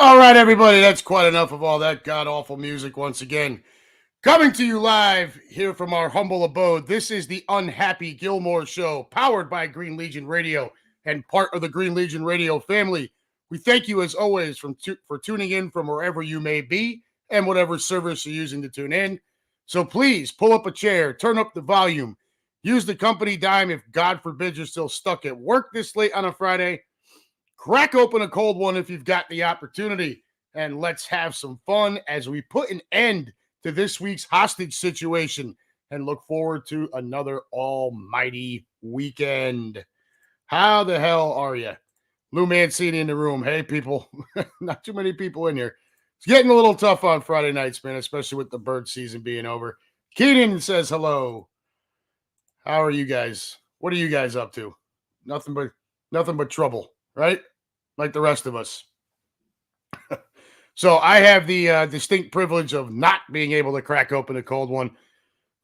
All right, everybody, that's quite enough of all that god-awful music once again. Coming to you live here from our humble abode, this is the Unhappy Gilmore Show, powered by Green Legion Radio and part of the Green Legion Radio family. We thank you, as always, for tuning in from wherever you may be and whatever service you're using to tune in. So please pull up a chair, turn up the volume, use the company dime if, God forbid, you're still stuck at work this late on a Friday. Crack open a cold one if you've got the opportunity, and let's have some fun as we put an end to this week's hostage situation and look forward to another almighty weekend. How the hell are you? Lou Mancini in the room. Hey, people. Not too many people in here. It's getting a little tough on Friday nights, man, especially with the bird season being over. Keenan says hello. How are you guys? What are you guys up to? Nothing but trouble, right? Like the rest of us. So I have the distinct privilege of not being able to crack open a cold one.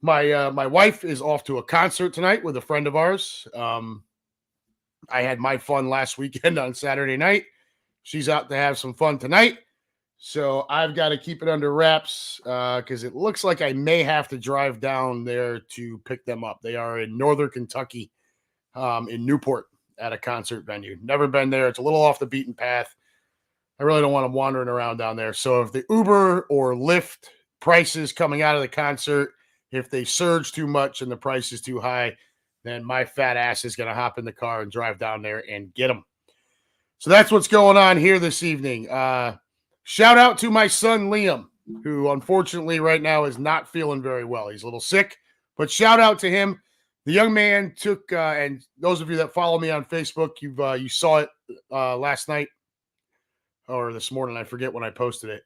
My wife is off to a concert tonight with a friend of ours. I had my fun last weekend on Saturday night. She's out to have some fun tonight. So I've got to keep it under wraps because it looks like I may have to drive down there to pick them up. They are in Northern Kentucky, in Newport, at a concert venue. Never been there. It's a little off the beaten path. I really don't want them wandering around down there. So if the Uber or Lyft prices coming out of the concert, if they surge too much and the price is too high, then my fat ass is going to hop in the car and drive down there and get them. So that's what's going on here this evening. Shout out to my son, Liam, who unfortunately right now is not feeling very well. He's a little sick, but shout out to him. The young man took, and those of you that follow me on Facebook, you saw it last night or this morning. I forget when I posted it.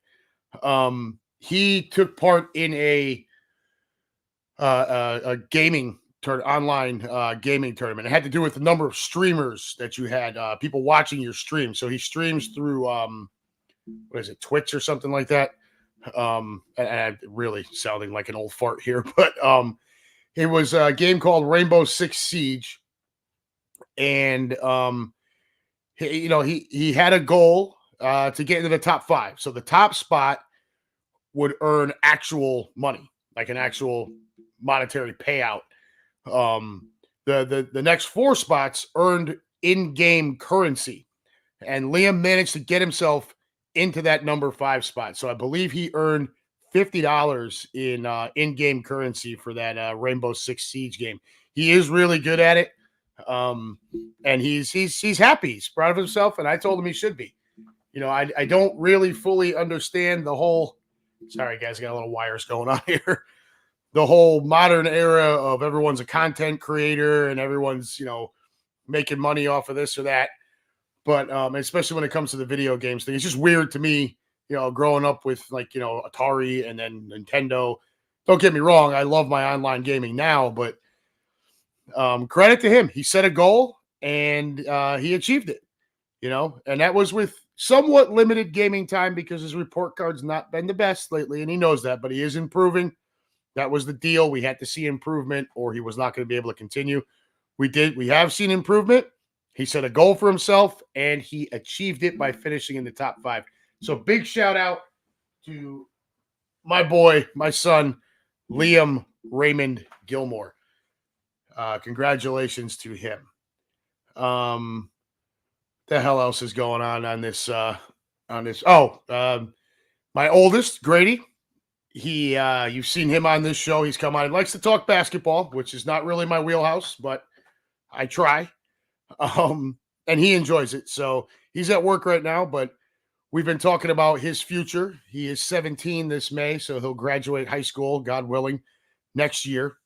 He took part in a gaming online gaming tournament. It had to do with the number of streamers that you had, people watching your stream. So he streams through what is it, Twitch or something like that. And really sounding like an old fart here, but it was a game called Rainbow Six Siege, and he had a goal to get into the top 5. So the top spot would earn actual money, like an actual monetary payout. The next 4 spots earned in-game currency, and Liam managed to get himself into that number 5 spot. So I believe he earned $50 in in-game currency for that Rainbow Six Siege game. He is really good at it, and he's happy. He's proud of himself, and I told him he should be. I don't really fully understand the whole. Sorry, guys, I got a little wires going on here. The whole modern era of everyone's a content creator and everyone's making money off of this or that. But especially when it comes to the video games thing, it's just weird to me. Growing up with Atari and then Nintendo. Don't get me wrong, I love my online gaming now, but credit to him. He set a goal and he achieved it, and that was with somewhat limited gaming time because his report card's not been the best lately, and he knows that, but he is improving. That was the deal. We had to see improvement or he was not going to be able to continue. We have seen improvement. He set a goal for himself and he achieved it by finishing in the top 5. So big shout out to my boy, my son, Liam Raymond Gilmore. Congratulations to him. The hell else is going on this? My oldest, Grady. You've seen him on this show. He's come on. He likes to talk basketball, which is not really my wheelhouse, but I try. And he enjoys it. So he's at work right now, but we've been talking about his future. He is 17 this May, so he'll graduate high school, God willing, next year.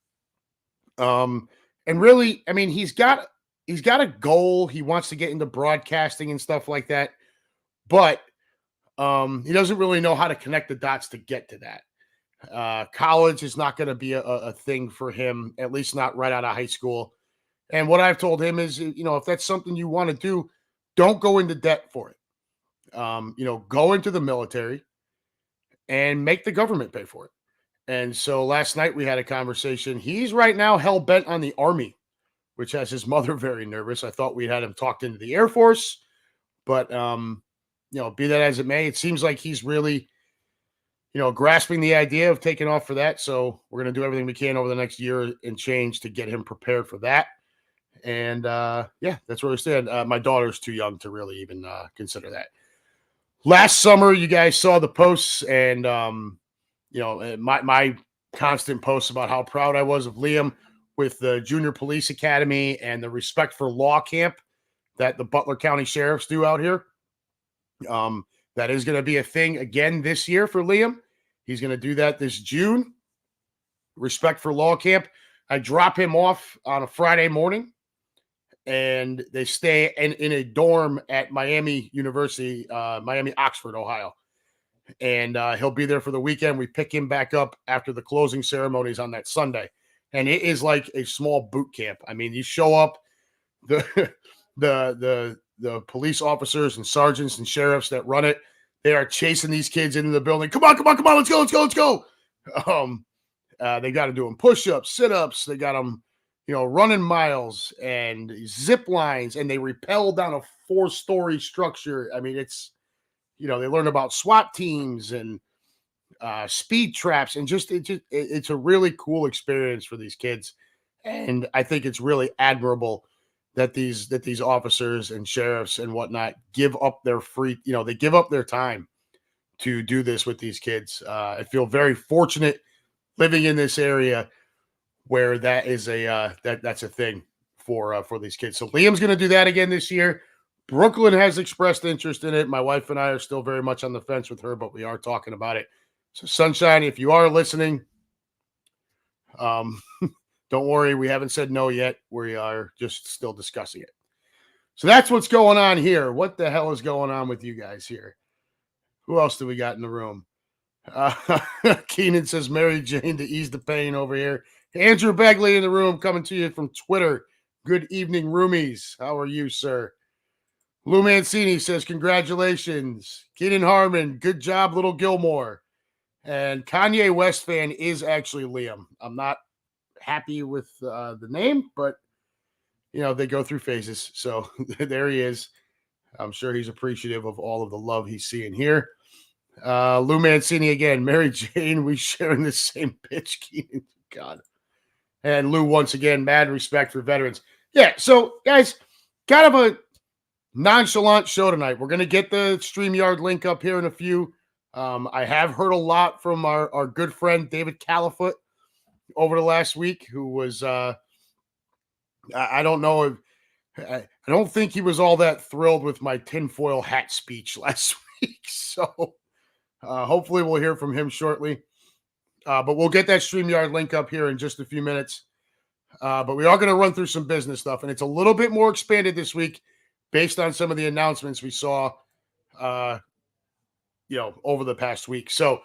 And really, I mean, he's got a goal. He wants to get into broadcasting and stuff like that, but he doesn't really know how to connect the dots to get to that. College is not going to be a thing for him, at least not right out of high school. And what I've told him is, if that's something you want to do, don't go into debt for it. Go into the military and make the government pay for it. And so last night we had a conversation. He's right now hell bent on the Army, which has his mother very nervous. I thought we had him talked into the Air Force, but be that as it may, it seems like he's really, grasping the idea of taking off for that. So we're going to do everything we can over the next year and change to get him prepared for that. And yeah, that's where we stand. My daughter's too young to really even consider that. Last summer, you guys saw the posts and, my constant posts about how proud I was of Liam with the Junior Police Academy and the Respect for Law camp that the Butler County Sheriffs do out here. That is going to be a thing again this year for Liam. He's going to do that this June. Respect for Law camp. I drop him off on a Friday morning, and they stay in a dorm at Miami University, Miami, Oxford, Ohio. And he'll be there for the weekend. We pick him back up after the closing ceremonies on that Sunday. And it is like a small boot camp. I mean, you show up, the police officers and sergeants and sheriffs that run it, they are chasing these kids into the building. Come on, let's go. They got to do them push-ups, sit-ups. They got them, running miles and zip lines, and they rappel down a 4-story structure. I mean, it's, they learn about SWAT teams and speed traps, and it's a really cool experience for these kids. And I think it's really admirable that these officers and sheriffs and whatnot give up their they give up their time to do this with these kids. I feel very fortunate living in this area where that is that's a thing for these kids. So Liam's going to do that again this year. Brooklyn has expressed interest in it. My wife and I are still very much on the fence with her, but we are talking about it. So Sunshine, if you are listening, don't worry, we haven't said no yet. We are just still discussing it. So that's what's going on here. What the hell is going on with you guys here? Who else do we got in the room? Keenan says Mary Jane to ease the pain over here. Andrew Begley in the room, coming to you from Twitter. Good evening, roomies. How are you, sir? Lou Mancini says, congratulations. Keenan Harmon, good job, little Gilmore. And Kanye West fan is actually Liam. I'm not happy with the name, but, they go through phases. So there he is. I'm sure he's appreciative of all of the love he's seeing here. Lou Mancini again. Mary Jane, we sharing the same pitch, Keenan. God. And Lou, once again, mad respect for veterans. Yeah, so, guys, kind of a nonchalant show tonight. We're going to get the StreamYard link up here in a few. I have heard a lot from our good friend David Califoot over the last week, who was, I don't know if, I don't think he was all that thrilled with my tinfoil hat speech last week. So hopefully we'll hear from him shortly. But we'll get that StreamYard link up here in just a few minutes. But we are going to run through some business stuff, and it's a little bit more expanded this week based on some of the announcements we saw, over the past week. So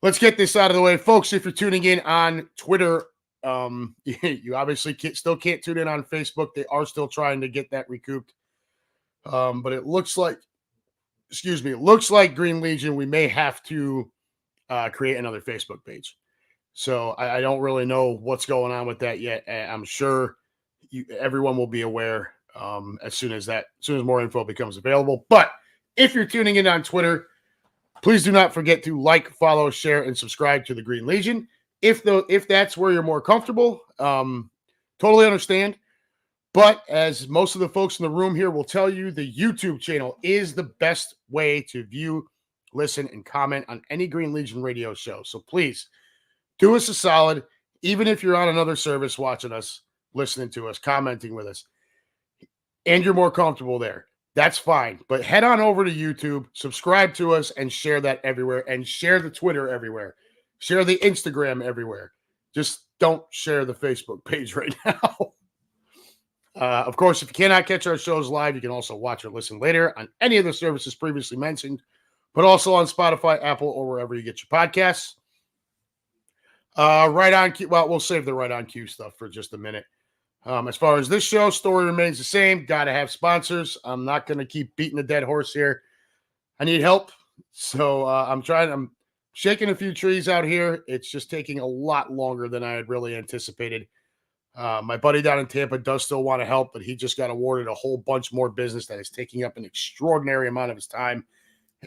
let's get this out of the way. Folks, if you're tuning in on Twitter, you obviously still can't tune in on Facebook. They are still trying to get that recouped. But it looks like, Green Legion, we may have to create another Facebook page. So I don't really know what's going on with that yet. I'm sure everyone will be aware as soon as more info becomes available. But if you're tuning in on Twitter, please do not forget to like, follow, share, and subscribe to the Green Legion. If that's where you're more comfortable, totally understand. But as most of the folks in the room here will tell you, the YouTube channel is the best way to view, listen, and comment on any Green Legion radio show. So please do us a solid, even if you're on another service watching us, listening to us, commenting with us, and you're more comfortable there. That's fine. But head on over to YouTube, subscribe to us, and share that everywhere, and share the Twitter everywhere. Share the Instagram everywhere. Just don't share the Facebook page right now. Of course, if you cannot catch our shows live, you can also watch or listen later on any of the services previously mentioned, but also on Spotify, Apple, or wherever you get your podcasts. Right on cue. Well, we'll save the right on cue stuff for just a minute. As far as this show, story remains the same. Got to have sponsors. I'm not going to keep beating a dead horse here. I need help. So I'm shaking a few trees out here. It's just taking a lot longer than I had really anticipated. My buddy down in Tampa does still want to help, but he just got awarded a whole bunch more business that is taking up an extraordinary amount of his time.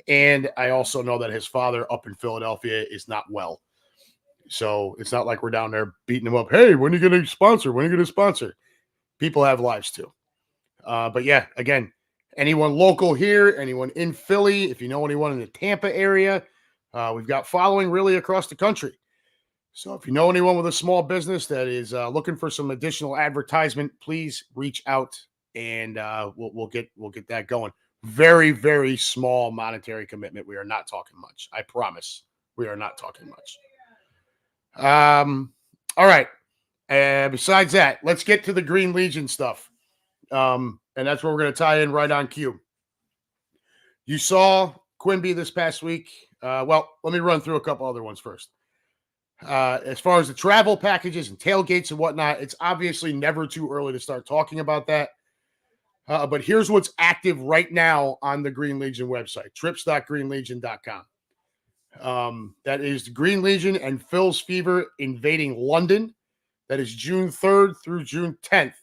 And I also know that his father up in Philadelphia is not well. So it's not like we're down there beating him up. Hey, when are you going to sponsor? When are you going to sponsor? People have lives too. But yeah, again, anyone local here, anyone in Philly, if you know anyone in the Tampa area, we've got following really across the country. So if you know anyone with a small business that is looking for some additional advertisement, please reach out and we'll get that going. Very, very small monetary commitment. We are not talking much. I promise. We are not talking much. All right. Besides that, let's get to the Green Legion stuff. And that's where we're going to tie in right on cue. You saw Quimby this past week. Well, let me run through a couple other ones first. As far as the travel packages and tailgates and whatnot, it's obviously never too early to start talking about that. But here's what's active right now on the Green Legion website, trips.greenlegion.com. That is the Green Legion and Phil's Fever invading London. That is June 3rd through June 10th.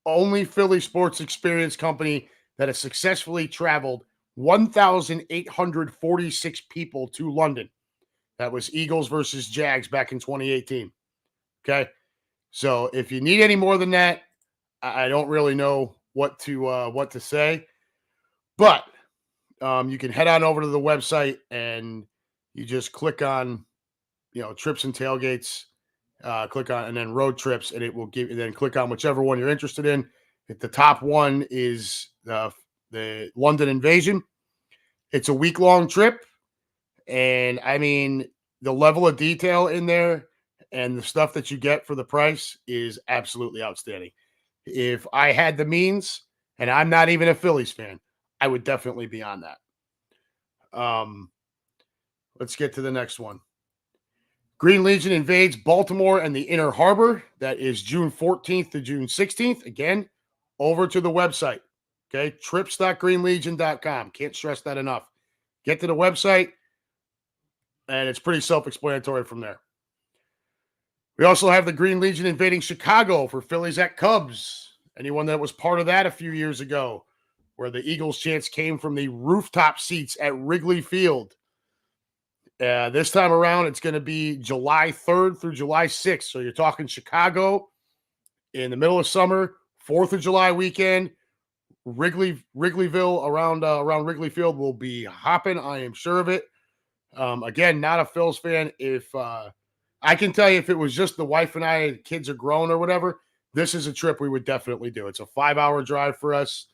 Only Philly sports experience company that has successfully traveled 1,846 people to London. That was Eagles versus Jags back in 2018. Okay. So if you need any more than that, I don't really know what to say, but you can head on over to the website and you just click on, trips and tailgates, click on, and then road trips, and it will give you, then click on whichever one you're interested in. If the top one is the London invasion, it's a week-long trip. And I mean, the level of detail in there and the stuff that you get for the price is absolutely outstanding. If I had the means, and I'm not even a Phillies fan, I would definitely be on that. Let's get to the next one. Green Legion invades Baltimore and the Inner Harbor. That is June 14th to June 16th. Again, over to the website. Okay, trips.greenlegion.com. Can't stress that enough. Get to the website, and it's pretty self-explanatory from there. We also have the Green Legion invading Chicago for Phillies at Cubs. Anyone that was part of that a few years ago, where the Eagles chants came from the rooftop seats at Wrigley Field. This time around, it's going to be July 3rd through July 6th. So you're talking Chicago in the middle of summer, 4th of July weekend. Wrigleyville around Wrigley Field will be hopping. I am sure of it. Again, not a Phils fan. If I can tell you, if it was just the wife and I, kids are grown or whatever, this is a trip we would definitely do. It's a 5-hour drive for us.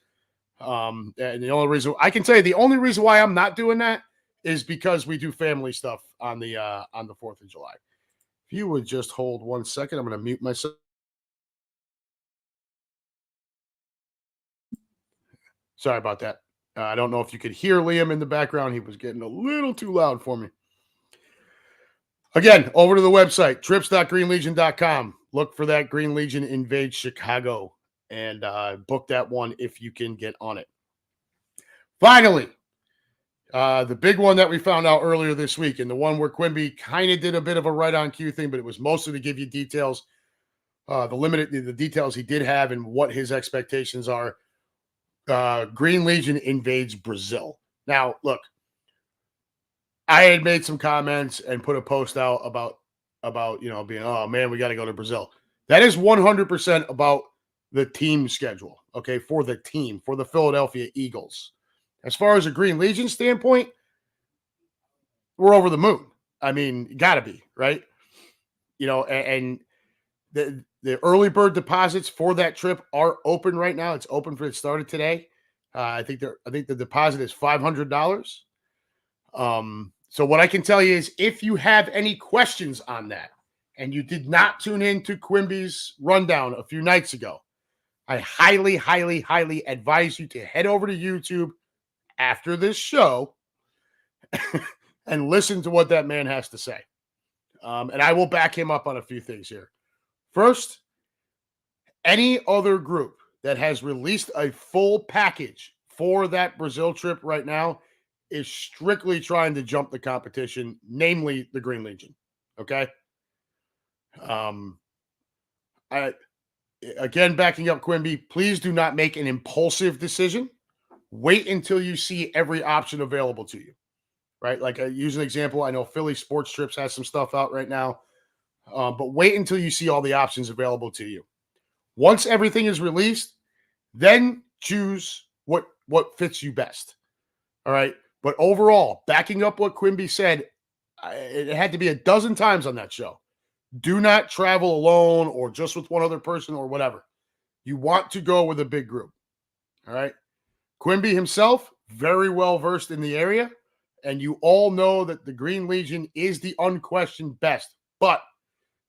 And the only reason why I'm not doing that is because we do family stuff on the 4th of July. If you would just hold 1 second, I'm going to mute myself. Sorry about that. I don't know if you could hear Liam in the background. He was getting a little too loud for me. Again, over to the website, trips.greenlegion.com. Look for that Green Legion invade Chicago and book that one if you can get on it. Finally, the big one that we found out earlier this week, and the one where Quimby kind of did a bit of a right-on cue thing, but it was mostly to give you details, the details he did have and what his expectations are. Green Legion invades Brazil. Now, look, I had made some comments and put a post out about being, oh man, we got to go to Brazil. That is 100% about the team schedule. Okay, for the team, for the Philadelphia Eagles. As far as a Green Legion standpoint, we're over the moon. I mean, gotta be, right? And the early bird deposits for that trip are open right now. It started today. I think the deposit is $500. So what I can tell you is, if you have any questions on that and you did not tune in to Quimby's rundown a few nights ago, I highly, highly, highly advise you to head over to YouTube after this show and listen to what that man has to say. And I will back him up on a few things here. First, any other group that has released a full package for that Brazil trip right now is strictly trying to jump the competition, namely the Green Legion. Okay. Again, backing up Quimby, please do not make an impulsive decision. Wait until you see every option available to you, right? Like I use an example. I know Philly Sports Strips has some stuff out right now, but wait until you see all the options available to you. Once everything is released, then choose what fits you best. All right. But overall, backing up what Quimby said, it had to be a dozen times on that show. Do not travel alone or just with one other person or whatever. You want to go with a big group. All right. Quimby himself, very well versed in the area. And you all know that the Green Legion is the unquestioned best. But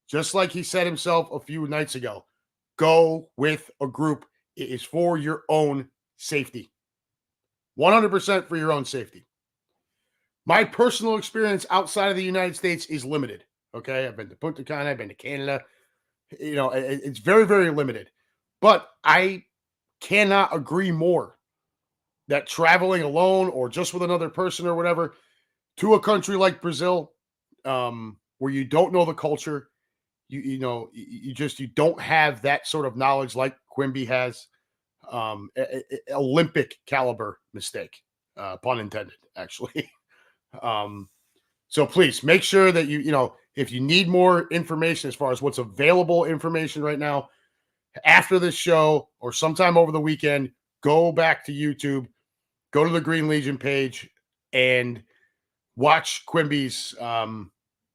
just like he said himself a few nights ago, go with a group. It is for your own safety. 100% for your own safety. My personal experience outside of the United States is limited. Okay. I've been to Punta Cana, I've been to Canada. You know, it's very, very limited. But I cannot agree more that traveling alone or just with another person or whatever to a country like Brazil, where you don't know the culture, you don't have that sort of knowledge like Quimby has. Olympic caliber mistake, pun intended, actually. So please make sure that if you need more information as far as what's available information right now, after this show or sometime over the weekend, go back to YouTube, go to the Green Legion page, and watch Quimby's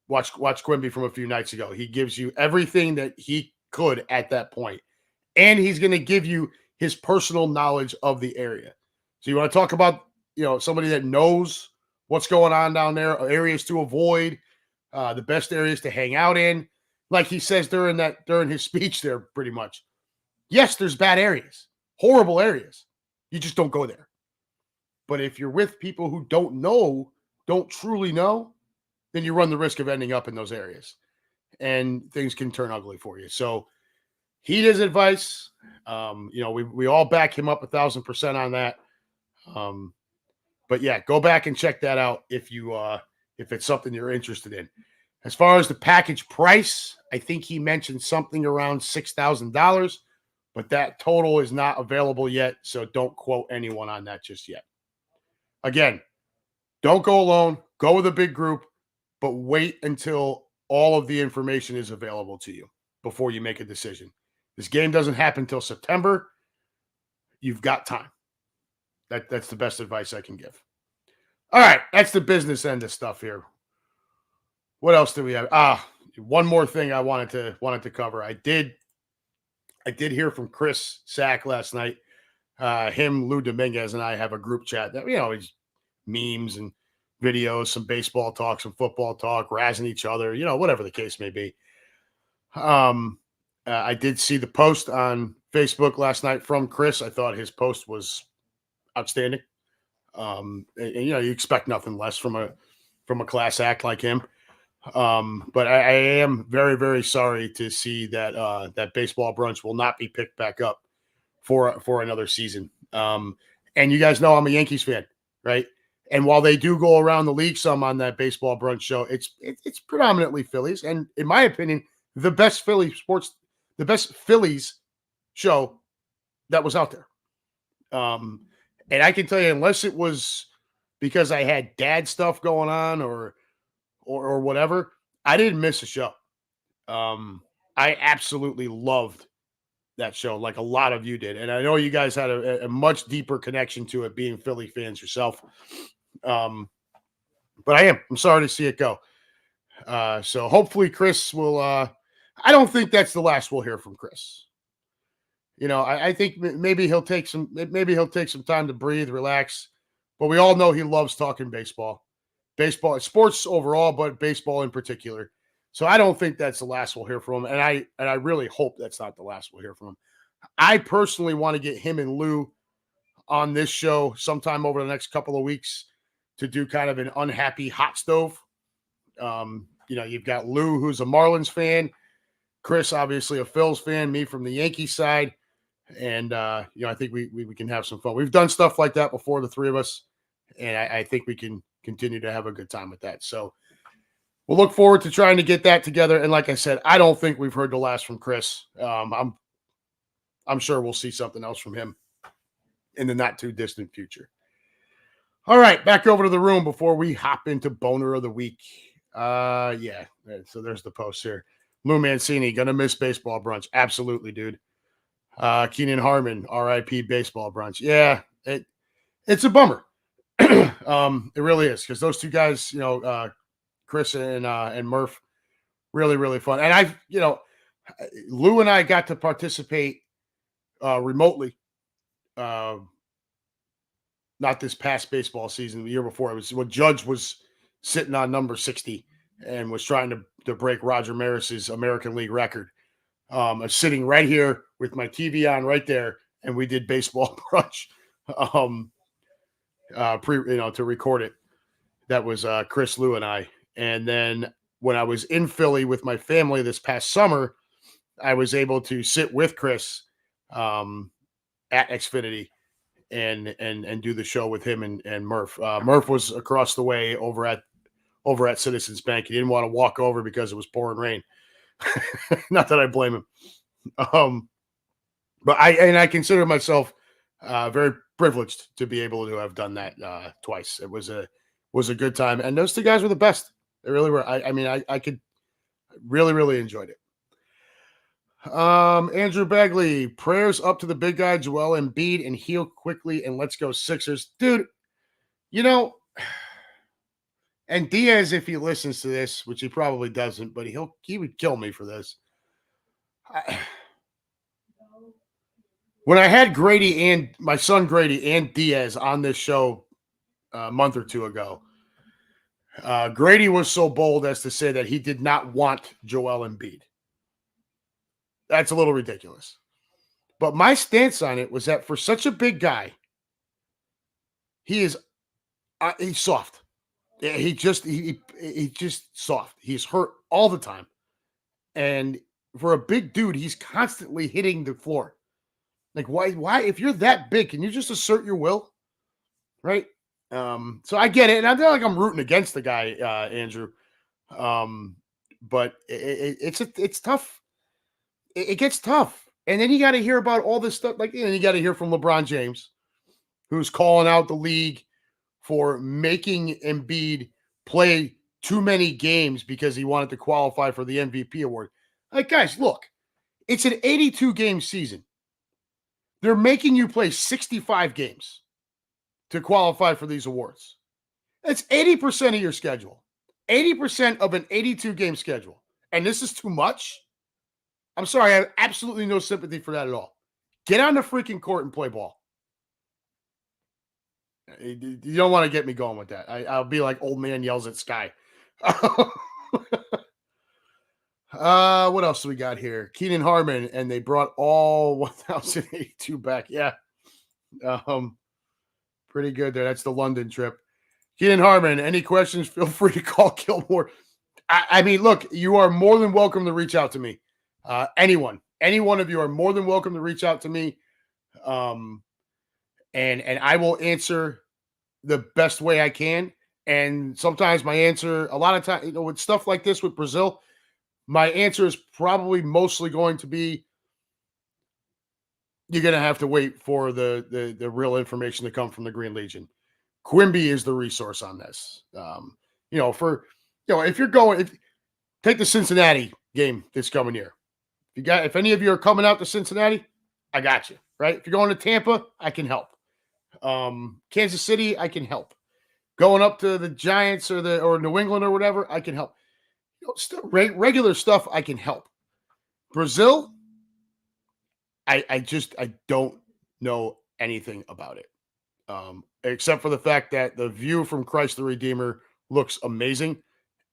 watch Quimby from a few nights ago. He gives you everything that he could at that point, and he's going to give you his personal knowledge of the area. So you want to talk about somebody that knows what's going on down there, areas to avoid, the best areas to hang out in. Like he says during his speech there, pretty much. Yes, there's bad areas, horrible areas. You just don't go there. But if you're with people who don't truly know, then you run the risk of ending up in those areas, and things can turn ugly for you. So heed his advice. We all back him up 1,000% on that. But yeah, go back and check that out if it's something you're interested in. As far as the package price, I think he mentioned something around $6,000, but that total is not available yet. So don't quote anyone on that just yet. Again, don't go alone. Go with a big group, but wait until all of the information is available to you before you make a decision. This game doesn't happen until September. You've got time. That's the best advice I can give. All right, that's the business end of stuff here. What else do we have? One more thing I wanted to cover. I did hear from Chris Sack last night. Him, Lou Dominguez, and I have a group chat that it's memes and videos, some baseball talk, some football talk, razzing each other, whatever the case may be. I did see the post on Facebook last night from Chris. I thought his post was outstanding. And you expect nothing less from a class act like him. But I am very, very sorry to see that that baseball brunch will not be picked back up for another season. And you guys know I'm a Yankees fan, right? And while they do go around the league some on that baseball brunch show, it's predominantly Phillies, and in my opinion, the best Phillies show that was out there. And I can tell you, unless it was because I had dad stuff going on or whatever, I didn't miss a show. I absolutely loved that show, like a lot of you did. And I know you guys had a much deeper connection to it, being Philly fans yourself. But I'm sorry to see it go. So hopefully Chris will, I don't think that's the last we'll hear from Chris. I think maybe he'll take some time to breathe, relax, but we all know he loves talking baseball, sports overall, but baseball in particular. So I don't think that's the last we'll hear from him. And I really hope that's not the last we'll hear from him. I personally want to get him and Lou on this show sometime over the next couple of weeks to do kind of an unhappy hot stove. You've got Lou, who's a Marlins fan, Chris, obviously a Phil's fan, me from the Yankee side. And, I think we can have some fun. We've done stuff like that before, the three of us. And I think we can continue to have a good time with that. So we'll look forward to trying to get that together. And like I said, I don't think we've heard the last from Chris. I'm sure we'll see something else from him in the not too distant future. All right, back over to the room before we hop into boner of the week. Yeah. So there's the post here. Lou Mancini gonna miss baseball brunch. Absolutely, dude. Keenan Harmon, R.I.P. baseball brunch. Yeah, it's a bummer. It really is, because those two guys, Chris and Murph, really, really fun. And Lou and I got to participate remotely. Not this past baseball season, the year before. It was when Judge was sitting on number 60 and was trying to break Roger Maris's American League record. I was sitting right here with my TV on right there, and we did baseball brunch to record it. That was Chris, Lou, and I. And then when I was in Philly with my family this past summer, I was able to sit with Chris at Xfinity and do the show with him and Murph. Murph was across the way over at Citizens Bank. He didn't want to walk over because it was pouring rain. Not that I blame him. But I consider myself very privileged to be able to have done that twice. It was a good time, and those two guys were the best. They really were. I could really enjoyed it. Andrew Bagley, prayers up to the big guy Joel Embiid and heal quickly, and let's go Sixers, dude. And Diaz, if he listens to this, which he probably doesn't, but he would kill me for this. When I had Grady and my son Grady and Diaz on this show a month or two ago, Grady was so bold as to say that he did not want Joel Embiid. That's a little ridiculous. But my stance on it was that for such a big guy, he's soft. He's just soft. He's hurt all the time. And for a big dude, he's constantly hitting the floor. Like, why, if you're that big, can you just assert your will? Right? So I get it. And I feel like I'm rooting against the guy, Andrew. But it's tough. It gets tough. And then you got to hear about all this stuff. Like, you got to hear from LeBron James, who's calling out the league for making Embiid play too many games because he wanted to qualify for the MVP award. Like, guys, look, it's an 82-game season. They're making you play 65 games to qualify for these awards. That's 80% of your schedule. 80% of an 82-game schedule. And this is too much? I'm sorry, I have absolutely no sympathy for that at all. Get on the freaking court and play ball. You don't want to get me going with that. I'll be like old man yells at sky. What else do we got here? Keenan Harmon, and they brought all 1,082 back. Yeah. Pretty good there. That's the London trip. Keenan Harmon, any questions? Feel free to call Gilmore. I mean, look, you are more than welcome to reach out to me. Any one of you are more than welcome to reach out to me. And I will answer the best way I can. And sometimes my answer, a lot of times, with stuff like this with Brazil, my answer is probably mostly going to be, you're going to have to wait for the real information to come from the Green Legion. Quimby is the resource on this. If you're going, take the Cincinnati game this coming year. If any of you are coming out to Cincinnati, I got you, right? If you're going to Tampa, I can help. Kansas City, I can help. Going up to the Giants or New England or whatever, I can help. Regular stuff, I can help. Brazil, I don't know anything about it, except for the fact that the view from Christ the Redeemer looks amazing.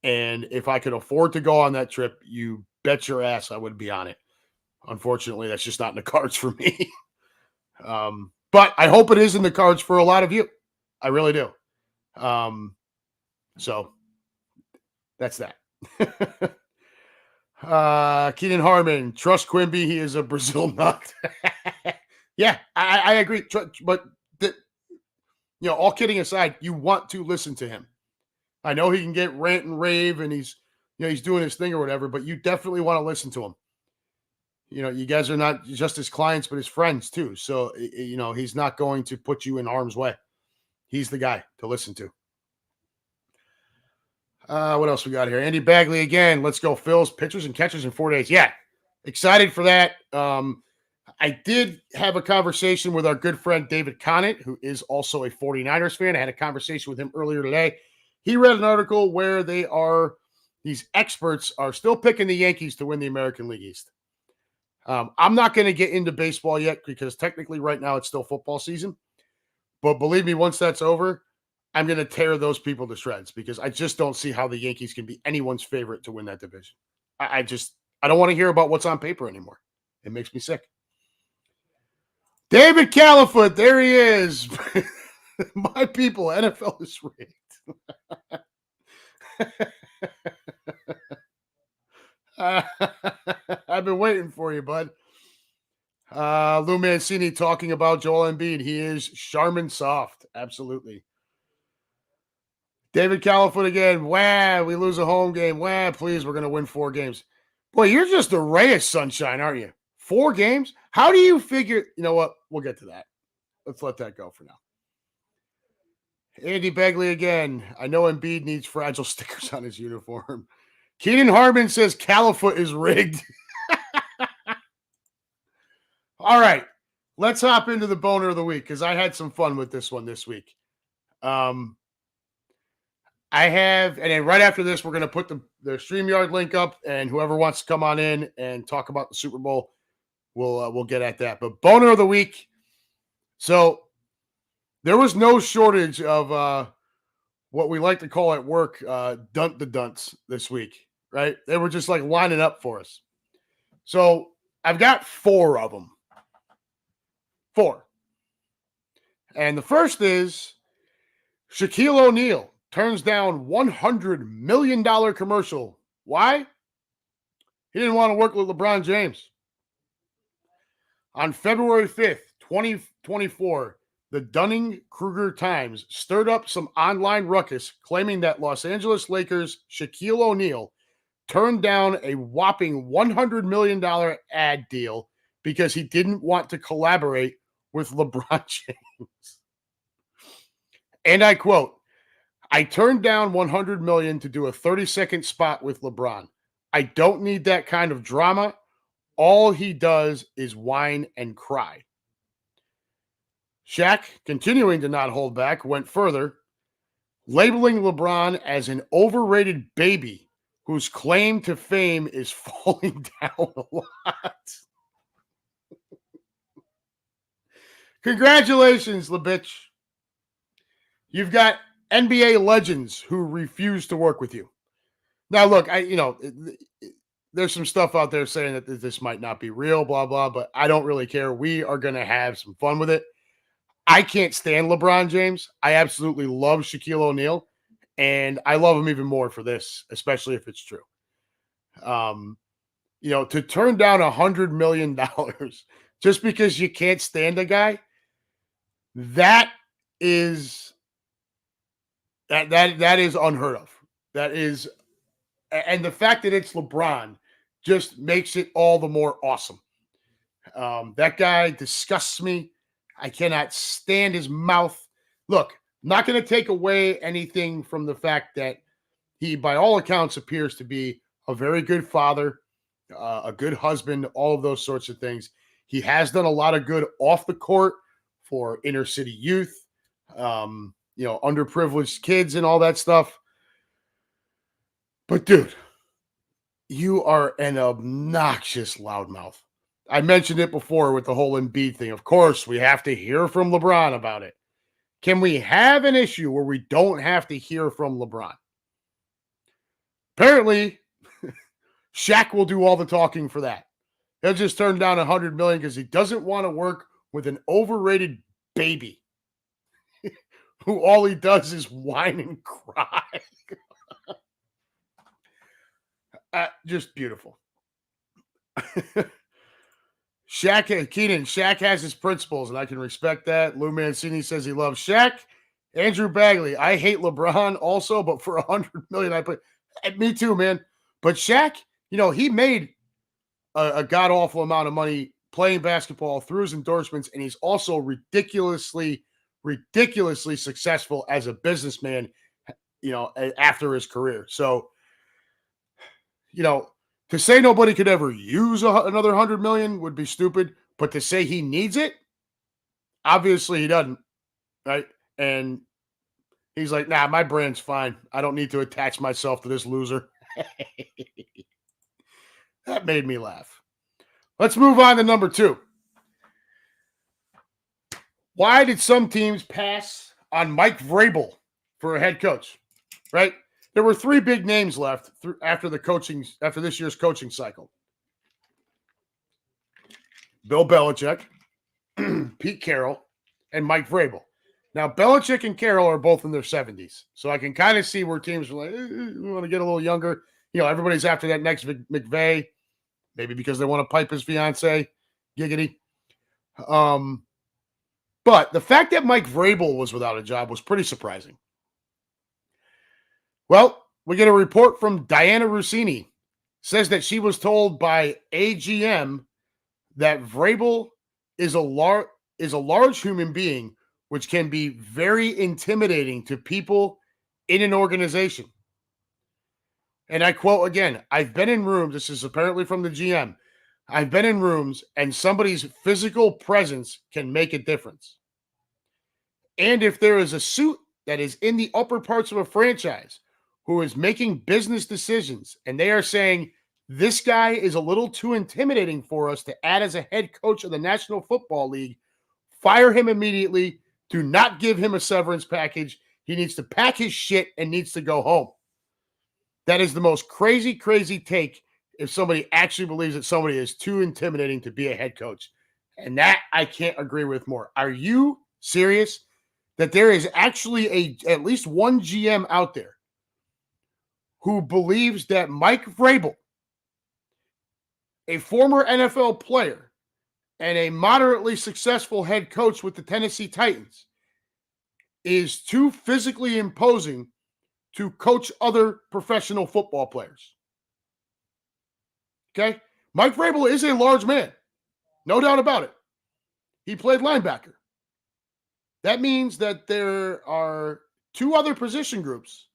And if I could afford to go on that trip, you bet your ass I would be on it. Unfortunately, that's just not in the cards for me. But I hope it is in the cards for a lot of you. I really do. So that's that. Keenan Harmon, trust Quimby. He is a Brazil nut. Yeah, I agree. But all kidding aside, you want to listen to him. I know he can get rant and rave and he's doing his thing or whatever, but you definitely want to listen to him. You guys are not just his clients, but his friends too. So, he's not going to put you in harm's way. He's the guy to listen to. What else we got here? Andy Bagley again. Let's go, Phils. Pitchers and catchers in 4 days. Yeah, excited for that. I did have a conversation with our good friend David Conant, who is also a 49ers fan. I had a conversation with him earlier today. He read an article where these experts are still picking the Yankees to win the American League East. I'm not going to get into baseball yet because technically right now it's still football season. But believe me, once that's over, I'm going to tear those people to shreds because I just don't see how the Yankees can be anyone's favorite to win that division. I don't want to hear about what's on paper anymore. It makes me sick. David Califoot, there he is. My people, NFL is rigged. I've been waiting for you, bud. Lou Mancini talking about Joel Embiid. He is Charmin soft. Absolutely. David Califoot again. Wow, we lose a home game. Wow, please, we're going to win 4 games. Boy, you're just a ray of sunshine, aren't you? 4 games? How do you figure? You know what? We'll get to that. Let's let that go for now. Andy Begley again. I know Embiid needs fragile stickers on his uniform. Keenan Harmon says Califoot is rigged. All right. Let's hop into the boner of the week because I had some fun with this one this week. And then right after this, we're going to put the StreamYard link up, and whoever wants to come on in and talk about the Super Bowl, we'll get at that. But boner of the week. So there was no shortage of what we like to call at work dunt the dunts this week, right? They were just like lining up for us. So I've got 4 of them. 4. And the first is Shaquille O'Neal turns down $100 million commercial. Why? He didn't want to work with LeBron James. On February 5th, 2024, the Dunning-Kruger Times stirred up some online ruckus claiming that Los Angeles Lakers' Shaquille O'Neal turned down a whopping $100 million ad deal because he didn't want to collaborate with LeBron James. And I quote, "I turned down $100 million to do a 30-second spot with LeBron. I don't need that kind of drama. All he does is whine and cry." Shaq, continuing to not hold back, went further, labeling LeBron as an overrated baby whose claim to fame is falling down a lot. Congratulations, LeBitch. You've got NBA legends who refuse to work with you. Now, look, there's some stuff out there saying that this might not be real, blah, blah, but I don't really care. We are going to have some fun with it. I can't stand LeBron James. I absolutely love Shaquille O'Neal, and I love him even more for this, especially if it's true. To turn down $100 million just because you can't stand a guy, that is unheard of. That is, and the fact that it's LeBron just makes it all the more awesome. That guy disgusts me. I cannot stand his mouth. Look, I'm not going to take away anything from the fact that he, by all accounts, appears to be a very good father, a good husband, all of those sorts of things. He has done a lot of good off the court for inner city youth, underprivileged kids and all that stuff. But dude, you are an obnoxious loudmouth. I mentioned it before with the whole Embiid thing. Of course, we have to hear from LeBron about it. Can we have an issue where we don't have to hear from LeBron? Apparently, Shaq will do all the talking for that. He'll just turn down $100 million because he doesn't want to work with an overrated baby who all he does is whine and cry. Just beautiful. Shaq has his principles, and I can respect that. Lou Mancini says he loves Shaq. Andrew Bagley, I hate LeBron also, but for $100 million, I put me too, man. But Shaq, he made a god-awful amount of money playing basketball through his endorsements, and he's also ridiculously successful as a businessman, after his career. So, to say nobody could ever use another 100 million would be stupid, but to say he needs it, obviously he doesn't, right? And he's like, nah, my brand's fine. I don't need to attach myself to this loser. That made me laugh. Let's move on to number 2. Why did some teams pass on Mike Vrabel for a head coach? Right? There were 3 big names left after this year's coaching cycle. Bill Belichick, Pete Carroll, and Mike Vrabel. Now, Belichick and Carroll are both in their 70s, so I can kind of see where teams are like, we want to get a little younger. Everybody's after that next McVay, maybe because they want to pipe his fiance, giggity. But the fact that Mike Vrabel was without a job was pretty surprising. Well, we get a report from Diana Rossini. Says that she was told by AGM that Vrabel is a large human being, which can be very intimidating to people in an organization. And I quote again, I've been in rooms, this is apparently from the GM, I've been in rooms and somebody's physical presence can make a difference. And if there is a suit that is in the upper parts of a franchise who is making business decisions and they are saying, this guy is a little too intimidating for us to add as a head coach of the National Football League, fire him immediately. Do not give him a severance package. He needs to pack his shit and needs to go home. That is the most crazy take if somebody actually believes that somebody is too intimidating to be a head coach. And that I can't agree with more. Are you serious that there is actually at least one GM out there who believes that Mike Vrabel, a former NFL player and a moderately successful head coach with the Tennessee Titans, is too physically imposing to coach other professional football players? Okay? Mike Vrabel is a large man. No doubt about it. He played linebacker. That means that there are 2 other position groups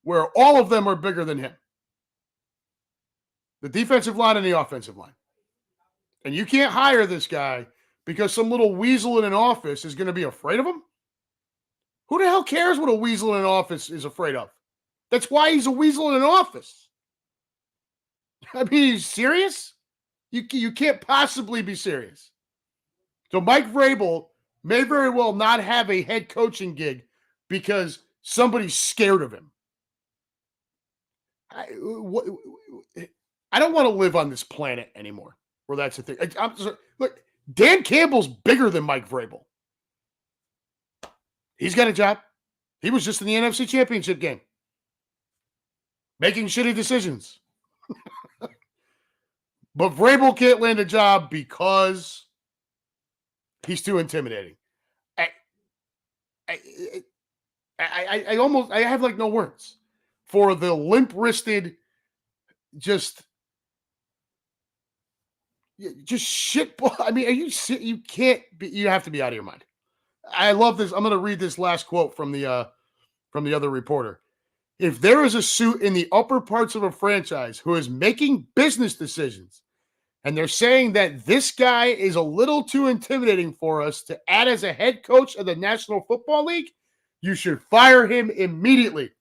where all of them are bigger than him. The defensive line and the offensive line. And you can't hire this guy because some little weasel in an office is going to be afraid of him? Who the hell cares what a weasel in an office is afraid of? That's why he's a weasel in an office. I mean, he's serious? You can't possibly be serious. So Mike Vrabel may very well not have a head coaching gig because somebody's scared of him. I don't want to live on this planet anymore where that's the thing. Look, Dan Campbell's bigger than Mike Vrabel. He's got a job. He was just in the NFC Championship game, making shitty decisions. But Vrabel can't land a job because he's too intimidating. I have like no words for the limp-wristed, just shit. I mean, you can't be, you have to be out of your mind. I love this. I'm going to read this last quote from the other reporter. If there is a suit in the upper parts of a franchise who is making business decisions and they're saying that this guy is a little too intimidating for us to add as a head coach of the National Football League, you should fire him immediately.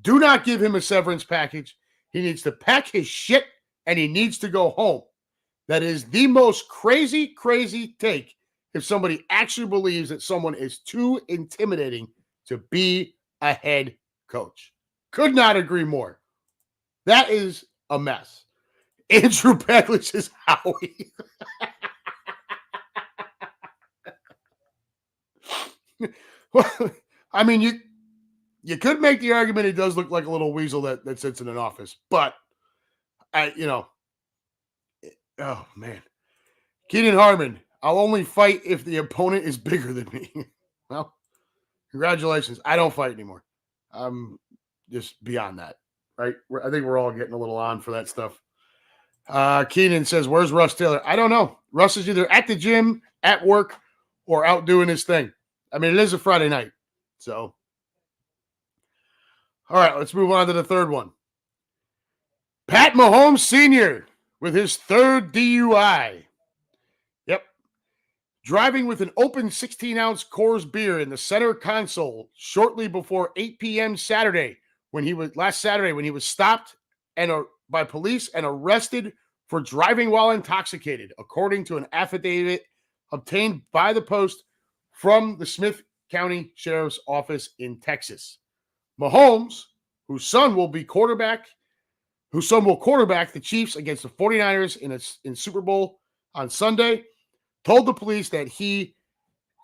Do not give him a severance package. He needs to pack his shit and he needs to go home. That is the most crazy take if somebody actually believes that someone is too intimidating to be a head coach. Could not agree more. That is a mess. Andrew Bagley says, Howie. Well, I mean, you could make the argument he does look like a little weasel that sits in an office, but oh man. Keenan Harmon, I'll only fight if the opponent is bigger than me. Well, congratulations. I don't fight anymore. I'm just beyond that, right? I think we're all getting a little on for that stuff. Keenan says, where's Russ Taylor? I don't know. Russ is either at the gym, at work, or out doing his thing. I mean, it is a Friday night. So, all right, let's move on to the third one. Pat Mahomes Sr. with his third DUI. Yep. Driving with an open 16-ounce Coors beer in the center console shortly before 8 p.m. last Saturday when he was stopped by police and arrested for driving while intoxicated, according to an affidavit obtained by the Post from the Smith County Sheriff's Office in Texas. Mahomes, whose son will quarterback the Chiefs against the 49ers in Super Bowl on Sunday, told the police that he,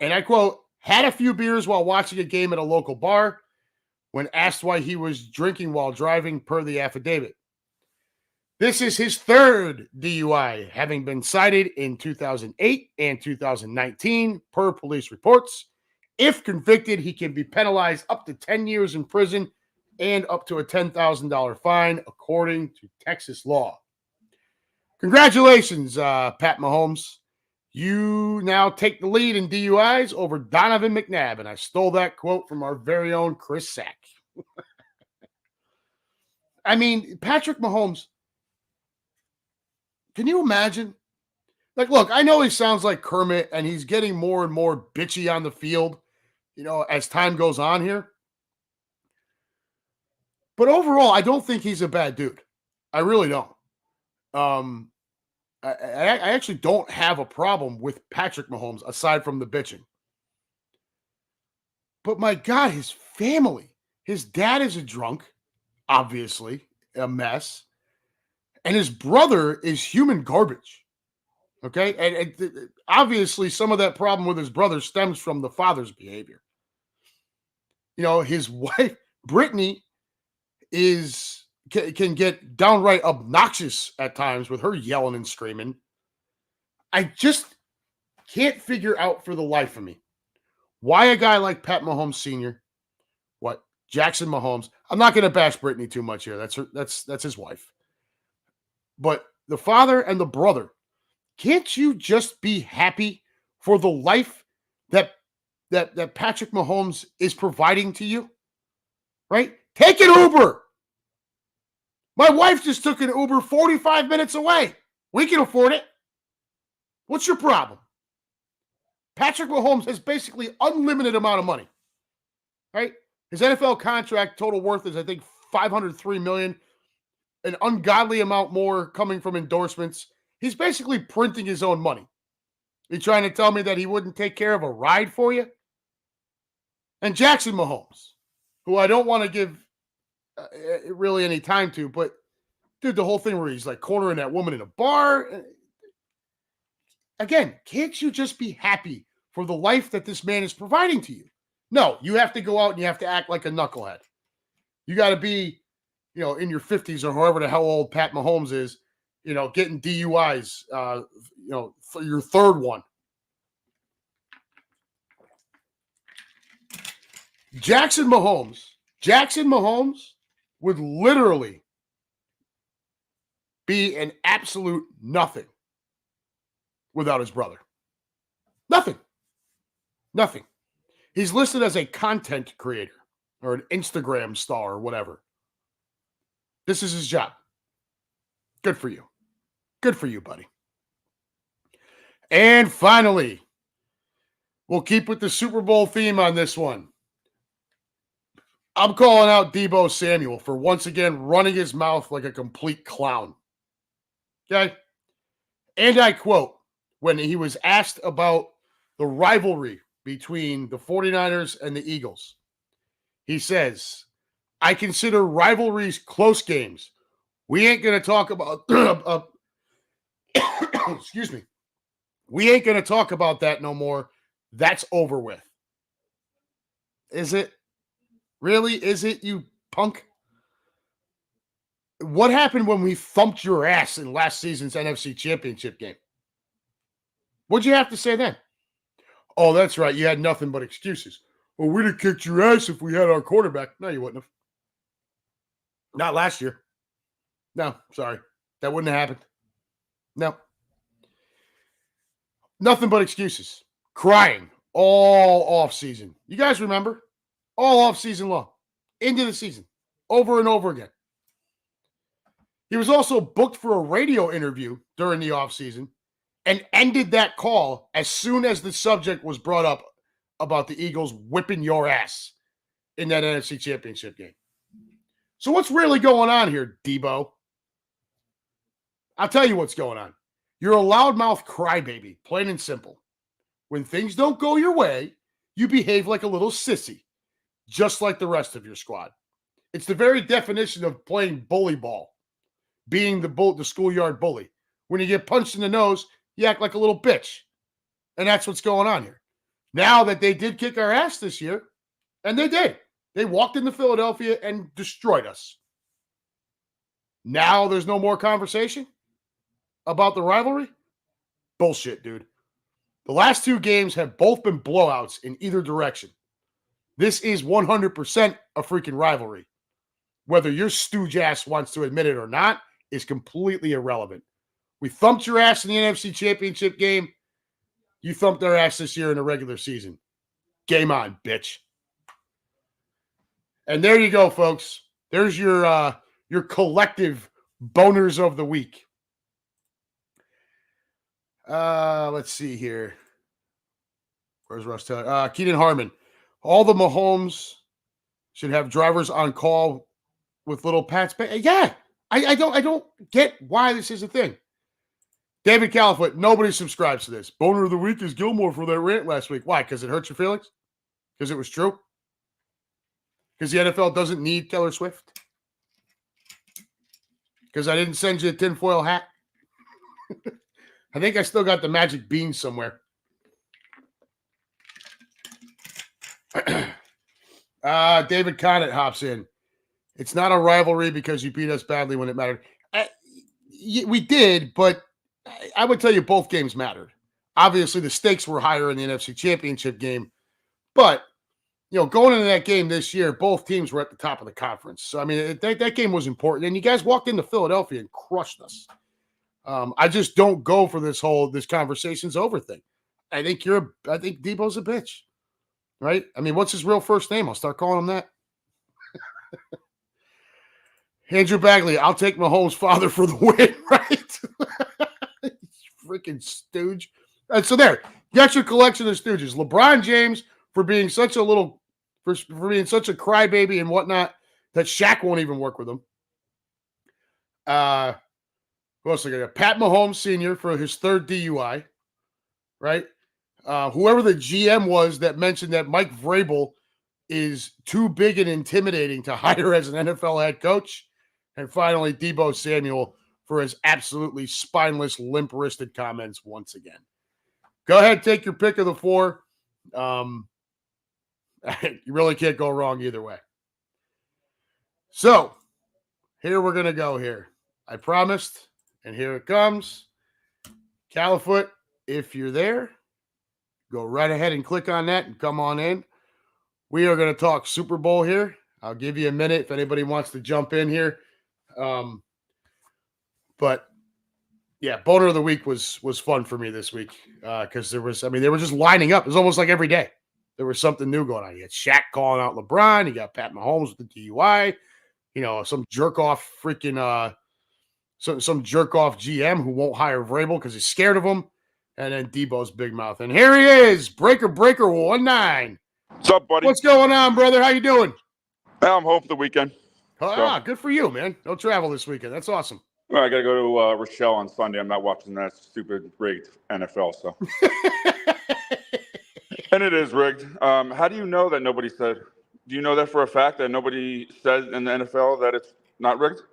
and I quote, had a few beers while watching a game at a local bar when asked why he was drinking while driving, per the affidavit. This is his third DUI, having been cited in 2008 and 2019, per police reports. If convicted, he can be penalized up to 10 years in prison and up to a $10,000 fine, according to Texas law. Congratulations, Pat Mahomes. You now take the lead in DUIs over Donovan McNabb, and I stole that quote from our very own Chris Sack. I mean, Patrick Mahomes, can you imagine? Like, look, I know he sounds like Kermit, and he's getting more and more bitchy on the field, as time goes on here. But overall, I don't think he's a bad dude. I really don't. I actually don't have a problem with Patrick Mahomes aside from the bitching. But my God, his family. His dad is a drunk, obviously, a mess. And his brother is human garbage. Okay? And obviously, some of that problem with his brother stems from the father's behavior. His wife, Brittany, can get downright obnoxious at times with her yelling and screaming. I just can't figure out for the life of me why a guy like Pat Mahomes Sr., Jackson Mahomes. I'm not going to bash Brittany too much here. That's his wife. But the father and the brother, can't you just be happy for the life that Patrick Mahomes is providing to you? Right? Take an Uber. My wife just took an Uber 45 minutes away. We can afford it. What's your problem? Patrick Mahomes has basically unlimited amount of money. Right? His NFL contract total worth is, I think, $503 million. An ungodly amount more coming from endorsements. He's basically printing his own money. You trying to tell me that he wouldn't take care of a ride for you? And Jackson Mahomes, who I don't want to give really any time to, but dude, the whole thing where he's like cornering that woman in a bar. Again, can't you just be happy for the life that this man is providing to you? No, you have to go out and you have to act like a knucklehead. You got to be, in your 50s or however the hell old Pat Mahomes is, getting DUIs, for your third one. Jackson Mahomes would literally be an absolute nothing without his brother. Nothing. He's listed as a content creator or an Instagram star or whatever. This is his job. Good for you. Good for you, buddy. And finally, we'll keep with the Super Bowl theme on this one. I'm calling out Deebo Samuel for once again running his mouth like a complete clown. Okay? And I quote, when he was asked about the rivalry between the 49ers and the Eagles, he says, I consider rivalries close games. We ain't going to talk about excuse me. We ain't going to talk about that no more. That's over with. Is it? Really? Is it, you punk? What happened when we thumped your ass in last season's NFC Championship game? What'd you have to say then? Oh, that's right. You had nothing but excuses. Well, we'd have kicked your ass if we had our quarterback. No, you wouldn't have. Not last year. No, sorry. That wouldn't have happened. No. Nothing but excuses. Crying all off season. You guys remember? All off season long. Into the season. Over and over again. He was also booked for a radio interview during the off season and ended that call as soon as the subject was brought up about the Eagles whipping your ass in that NFC Championship game. So what's really going on here, Debo? I'll tell you what's going on. You're a loudmouth crybaby, plain and simple. When things don't go your way, you behave like a little sissy, just like the rest of your squad. It's the very definition of playing bully ball, being the schoolyard bully. When you get punched in the nose, you act like a little bitch. And that's what's going on here. Now that they did kick our ass this year, and they did. They walked into Philadelphia and destroyed us. Now there's no more conversation about the rivalry? Bullshit, dude. The last two games have both been blowouts in either direction. This is 100% a freaking rivalry. Whether your stooge ass wants to admit it or not is completely irrelevant. We thumped your ass in the NFC Championship game. You thumped our ass this year in the regular season. Game on, bitch. And there you go, folks. There's your collective boners of the week. Let's see here. Where's Russ Taylor? Keenan Harmon. All the Mahomes should have drivers on call with little Pats. Yeah, I don't get why this is a thing. David Califoot, nobody subscribes to this. Boner of the week is Gilmore for that rant last week. Why? Because it hurt your feelings? Because it was true? Because the NFL doesn't need Taylor Swift? Because I didn't send you a tinfoil hat? I think I still got the magic beans somewhere. David Conant hops in. It's not a rivalry because you beat us badly when it mattered. We did, but I would tell you both games mattered. Obviously, the stakes were higher in the NFC Championship game, but going into that game this year, both teams were at the top of the conference. So, I mean, that game was important, and you guys walked into Philadelphia and crushed us. I just don't go for this conversation's over thing. I think Debo's a bitch, right? I mean, what's his real first name? I'll start calling him that. Andrew Bagley, I'll take Mahomes' father for the win, right? Freaking stooge. And so there, you got your collection of stooges. LeBron James for being such a being such a crybaby and whatnot that Shaq won't even work with him. Who else I got? Pat Mahomes Sr. for his third DUI, right? Whoever the GM was that mentioned that Mike Vrabel is too big and intimidating to hire as an NFL head coach. And finally, Debo Samuel for his absolutely spineless, limp-wristed comments once again. Go ahead, take your pick of the four. You really can't go wrong either way. So, here we're going to go here. I promised, and here it comes. Califoot, if you're there, go right ahead and click on that and come on in. We are going to talk Super Bowl here. I'll give you a minute if anybody wants to jump in here. But yeah, boner of the week was fun for me this week because they were just lining up. It was almost like every day there was something new going on. You had Shaq calling out LeBron. You got Pat Mahomes with the DUI. Some jerk off freaking some jerk off GM who won't hire Vrabel because he's scared of him. And then Debo's big mouth. And here he is, Breaker 19. What's up, buddy? What's going on, brother? How you doing? I'm home for the weekend. Good for you, man. No travel this weekend. That's awesome. Well, I got to go to Rochelle on Sunday. I'm not watching that stupid rigged NFL, so. And it is rigged. How do you know that nobody said? Do you know that for a fact that nobody said in the NFL that it's not rigged?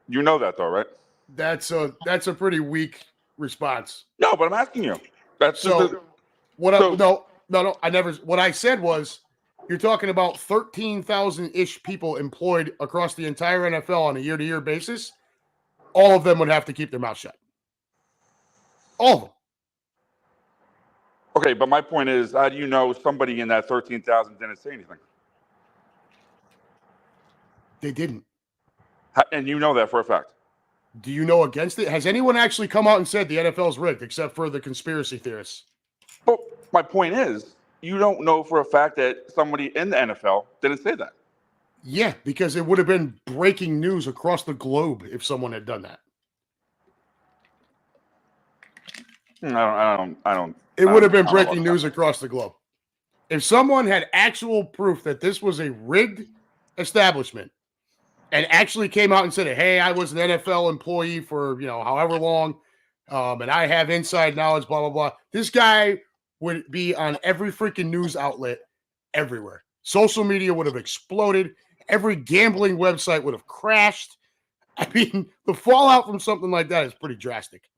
You know that, though, right? That's a pretty weak response. No, but I'm asking you. No. I never. What I said was, you're talking about 13,000-ish people employed across the entire NFL on a year-to-year basis. All of them would have to keep their mouth shut. All of them. Okay, but my point is, how do you know somebody in that 13,000 didn't say anything? They didn't. And you know that for a fact? Do you know against it? Has anyone actually come out and said the NFL is rigged, except for the conspiracy theorists? But my point is, you don't know for a fact that somebody in the NFL didn't say that. Yeah, because it would have been breaking news across the globe if someone had done that. I don't. It would have been breaking news across the globe. If someone had actual proof that this was a rigged establishment and actually came out and said, hey, I was an NFL employee for, however long, and I have inside knowledge, blah, blah, blah. This guy would be on every freaking news outlet everywhere. Social media would have exploded. Every gambling website would have crashed. I mean, the fallout from something like that is pretty drastic.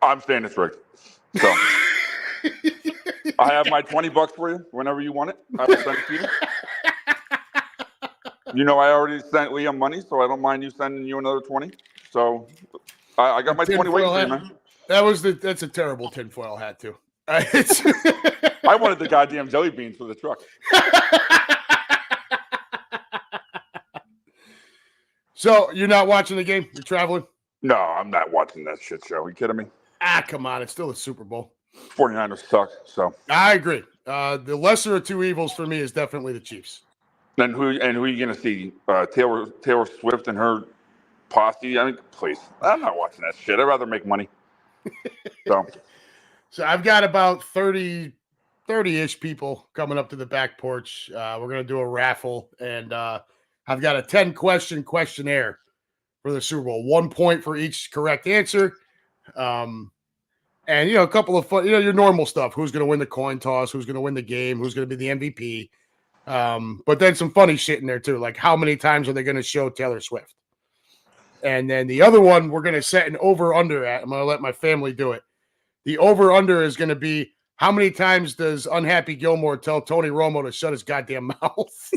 I'm saying it's rigged. So I have my $20 for you whenever you want it. I will send it to you. I already sent Liam money, so I don't mind you sending you another 20. So I got my 20 waiting for you, man. That's a terrible tinfoil hat, too. I wanted the goddamn jelly beans for the truck. So you're not watching the game? You're traveling? No, I'm not watching that shit show. Are you kidding me? Come on. It's still a Super Bowl. 49ers suck, so. I agree. The lesser of two evils for me is definitely the Chiefs. And who are you going to see? Taylor Swift and her posse? I mean, please. I'm not watching that shit. I'd rather make money. So I've got about 30-ish people coming up to the back porch. We're going to do a raffle, and I've got a 10-question questionnaire for the Super Bowl. 1 point for each correct answer. And, a couple of fun, your normal stuff. Who's going to win the coin toss? Who's going to win the game? Who's going to be the MVP? But then some funny shit in there, too. Like, how many times are they going to show Taylor Swift? And then the other one, we're going to set an over-under at. I'm going to let my family do it. The over-under is going to be, how many times does unhappy Gilmore tell Tony Romo to shut his goddamn mouth?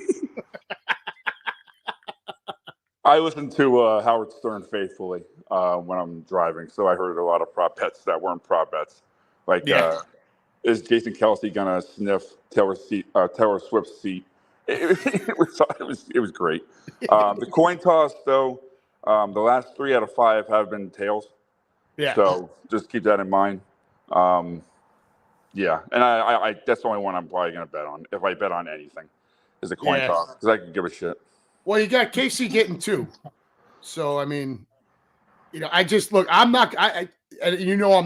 I listen to Howard Stern faithfully when I'm driving, so I heard a lot of prop bets that weren't prop bets. Like, is Jason Kelsey gonna sniff Taylor Swift's seat? It was great. The coin toss, though, the last 3 out of 5 have been tails. Yeah. So just keep that in mind. Yeah, and I that's the only one I'm probably gonna bet on if I bet on anything is a coin toss because I can give a shit. Well, you got Casey getting 2. So, I mean, I just look, I'm not, I'm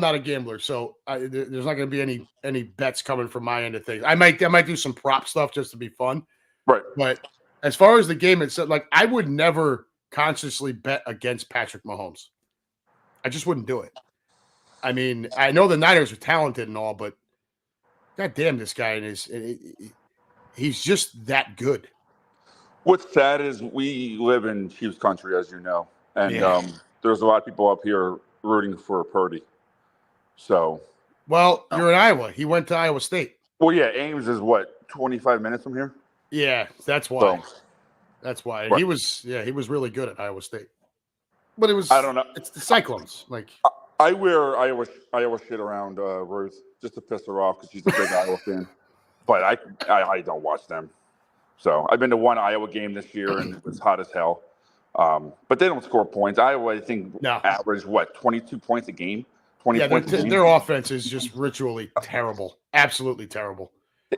not a gambler. So there's not going to be any bets coming from my end of things. I might do some prop stuff just to be fun. Right. But as far as the game itself, like I would never consciously bet against Patrick Mahomes. I just wouldn't do it. I mean, I know the Niners are talented and all, but goddamn, this guy he's just that good. What's sad is we live in Chiefs country, as you know, and there's a lot of people up here rooting for Purdy. So, well, you're in Iowa. He went to Iowa State. Well, yeah, Ames is what 25 minutes from here. Yeah, that's why. That's why. And he was really good at Iowa State. But it was. I don't know. It's the Cyclones. Like I wear Iowa shit around Ruth just to piss her off because she's a big Iowa fan. But I don't watch them. So I've been to one Iowa game this year, and it was hot as hell. But they don't score points. Iowa, I think, average 22 points a game. 20 points a game. Their offense is just ritually terrible, absolutely terrible.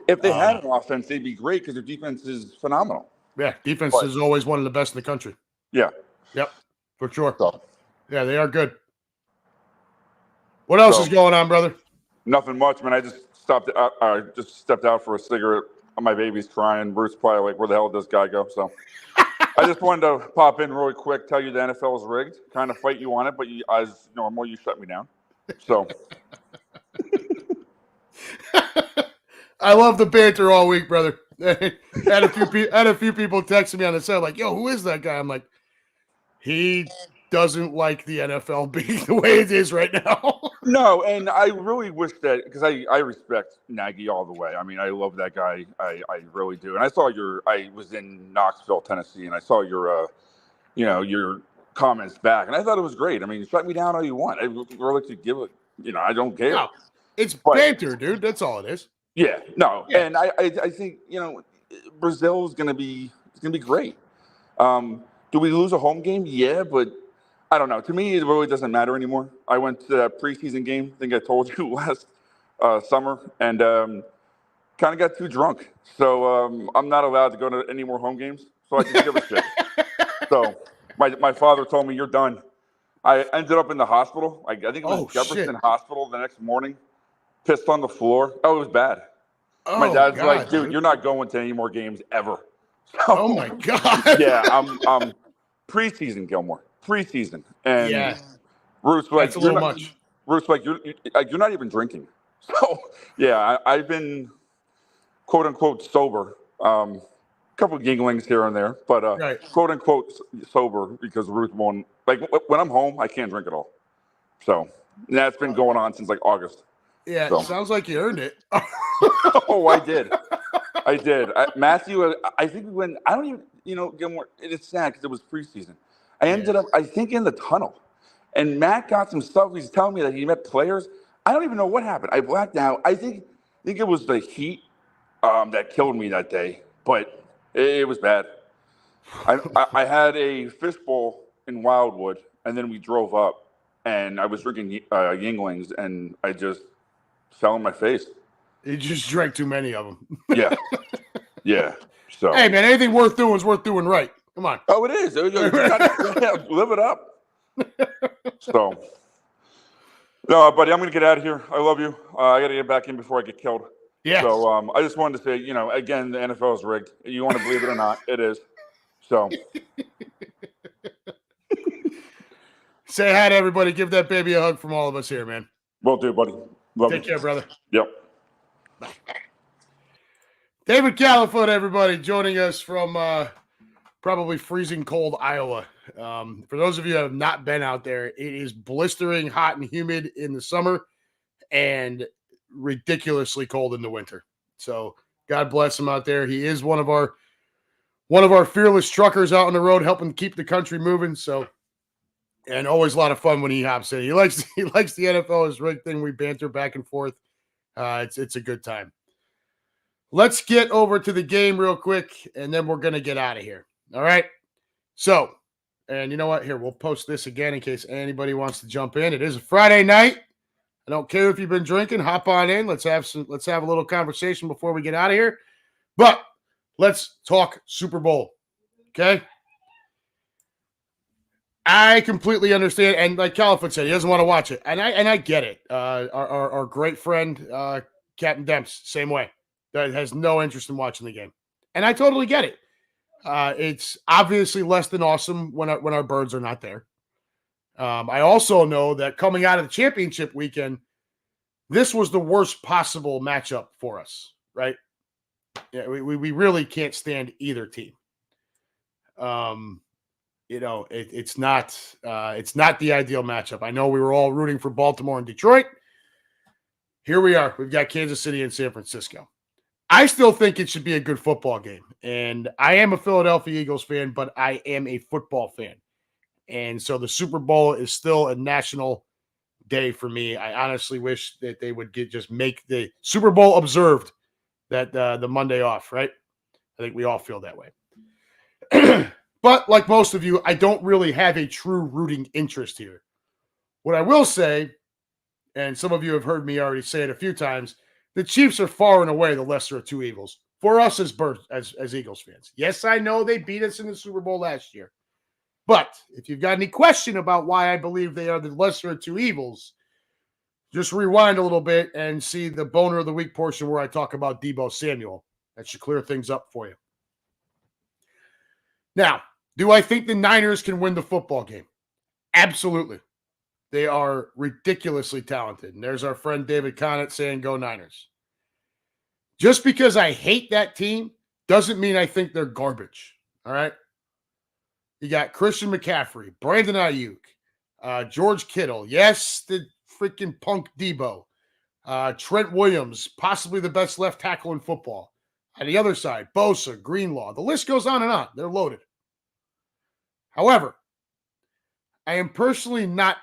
If they had an offense, they'd be great because their defense is phenomenal. Yeah, defense is always one of the best in the country. Yeah. Yep, for sure. So, yeah, they are good. What else is going on, brother? Nothing much, man. I just stepped out for a cigarette. My baby's crying. Bruce probably like, where the hell did this guy go? So I just wanted to pop in really quick, tell you the NFL is rigged, kind of fight you on it, but as normal, you shut me down. So I love the banter all week, brother. had a few people texting me on the side like, yo, who is that guy? I'm like, he doesn't like the NFL being the way it is right now. No, and I really wish that because I respect Nagy all the way. I mean, I love that guy. I really do. And I was in Knoxville, Tennessee, and I saw your comments back, and I thought it was great. I mean, shut me down all you want. I really could give it. I don't care. No, it's banter, dude. That's all it is. Yeah. No, yeah. And I think Brazil is going to be great. Do we lose a home game? Yeah, but I don't know. To me, it really doesn't matter anymore. I went to that preseason game. I think I told you last summer, and kind of got too drunk. So I'm not allowed to go to any more home games. So I just give a shit. So my father told me, you're done. I ended up in the hospital. I think it was Jefferson Hospital the next morning. Pissed on the floor. Oh, it was bad. My dad's like, dude, you're not going to any more games ever. So, oh my God. Yeah, I'm preseason, Gilmore. Preseason. And Ruth's like, that's a little much. Ruth's like, you're not even drinking. So yeah, I've been quote unquote sober. A couple of ginglings here and there, but quote unquote sober because Ruth won't. Like when I'm home, I can't drink at all. So that's been going on since like August. Yeah, so. Sounds like you earned it. Oh, I did. Matthew, I think when I don't even, Gilmore, it's sad because it was preseason. I ended up, I think, in the tunnel, and Matt got some stuff. He's telling me that he met players. I don't even know what happened. I blacked out. I think it was the heat that killed me that day, but it was bad. I had a fishbowl in Wildwood, and then we drove up, and I was drinking Yinglings, and I just fell on my face. You just drank too many of them. Yeah. So hey, man, anything worth doing is worth doing right. Come on. Oh, it is. You gotta live it up. So, no, buddy, I'm gonna get out of here. I love you. I gotta get back in before I get killed. Yeah. So I just wanted to say, again, the NFL is rigged. You want to believe it or not, it is. So. Say hi to everybody. Give that baby a hug from all of us here, man. Will do, buddy. Take care, brother. Yep. Bye. David Califoot, everybody, joining us from probably freezing cold Iowa. For those of you who have not been out there, it is blistering hot and humid in the summer and ridiculously cold in the winter. So God bless him out there. He is one of our fearless truckers out on the road, helping keep the country moving. So, and always a lot of fun when he hops in. He likes the NFL, his rig thing. We banter back and forth. It's a good time. Let's get over to the game real quick, and then we're going to get out of here. All right? So, and you know what? Here, we'll post this again in case anybody wants to jump in. It is a Friday night. I don't care if you've been drinking. Hop on in. Let's have a little conversation before we get out of here. But let's talk Super Bowl, okay? I completely understand, and like Califoot said, he doesn't want to watch it, and I get it. Our great friend Captain Demps, same way, that has no interest in watching the game, and I totally get it. It's obviously less than awesome when our birds are not there. I also know that coming out of the championship weekend, this was the worst possible matchup for us, right? Yeah, we really can't stand either team. It's not the ideal matchup. I know we were all rooting for Baltimore and Detroit. Here we are. We've got Kansas City and San Francisco. I still think it should be a good football game. And I am a Philadelphia Eagles fan, but I am a football fan. And so the Super Bowl is still a national day for me. I honestly wish that they would just make the Super Bowl observed that the Monday off, right? I think we all feel that way. But like most of you, I don't really have a true rooting interest here. What I will say, and some of you have heard me already say it a few times, the Chiefs are far and away the lesser of two evils for us as Eagles fans. Yes, I know they beat us in the Super Bowl last year. But if you've got any question about why I believe they are the lesser of two evils, just rewind a little bit and see the boner of the week portion where I talk about Deebo Samuel. That should clear things up for you. Now, do I think the Niners can win the football game? Absolutely. They are ridiculously talented. And there's our friend David Conant saying, go Niners. Just because I hate that team doesn't mean I think they're garbage. All right? You got Christian McCaffrey, Brandon Ayuk, George Kittle. Yes, the freaking punk Deebo. Trent Williams, possibly the best left tackle in football. On the other side, Bosa, Greenlaw. The list goes on and on. They're loaded. However, I am personally not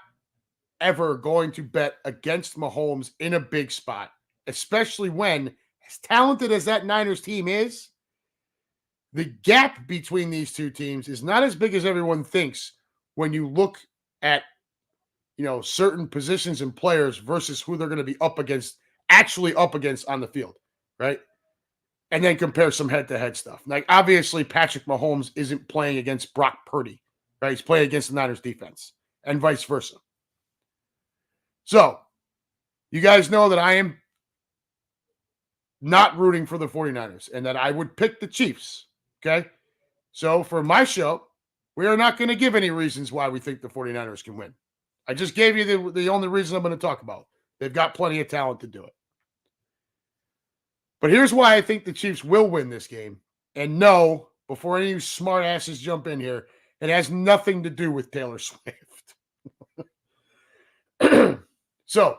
ever going to bet against Mahomes in a big spot, especially when, as talented as that Niners team is, The gap between these two teams is not as big as everyone thinks when you look at, certain positions and players versus who they're going to be actually up against on the field, right? And then compare some head-to-head stuff. Like, obviously, Patrick Mahomes isn't playing against Brock Purdy, right? He's playing against the Niners defense and vice versa. So, you guys know that I am not rooting for the 49ers and that I would pick the Chiefs, okay? So, for my show, we are not going to give any reasons why we think the 49ers can win. I just gave you the only reason I'm going to talk about. They've got plenty of talent to do it. But here's why I think the Chiefs will win this game. And no, before any of you smart asses jump in here, it has nothing to do with Taylor Swift. So,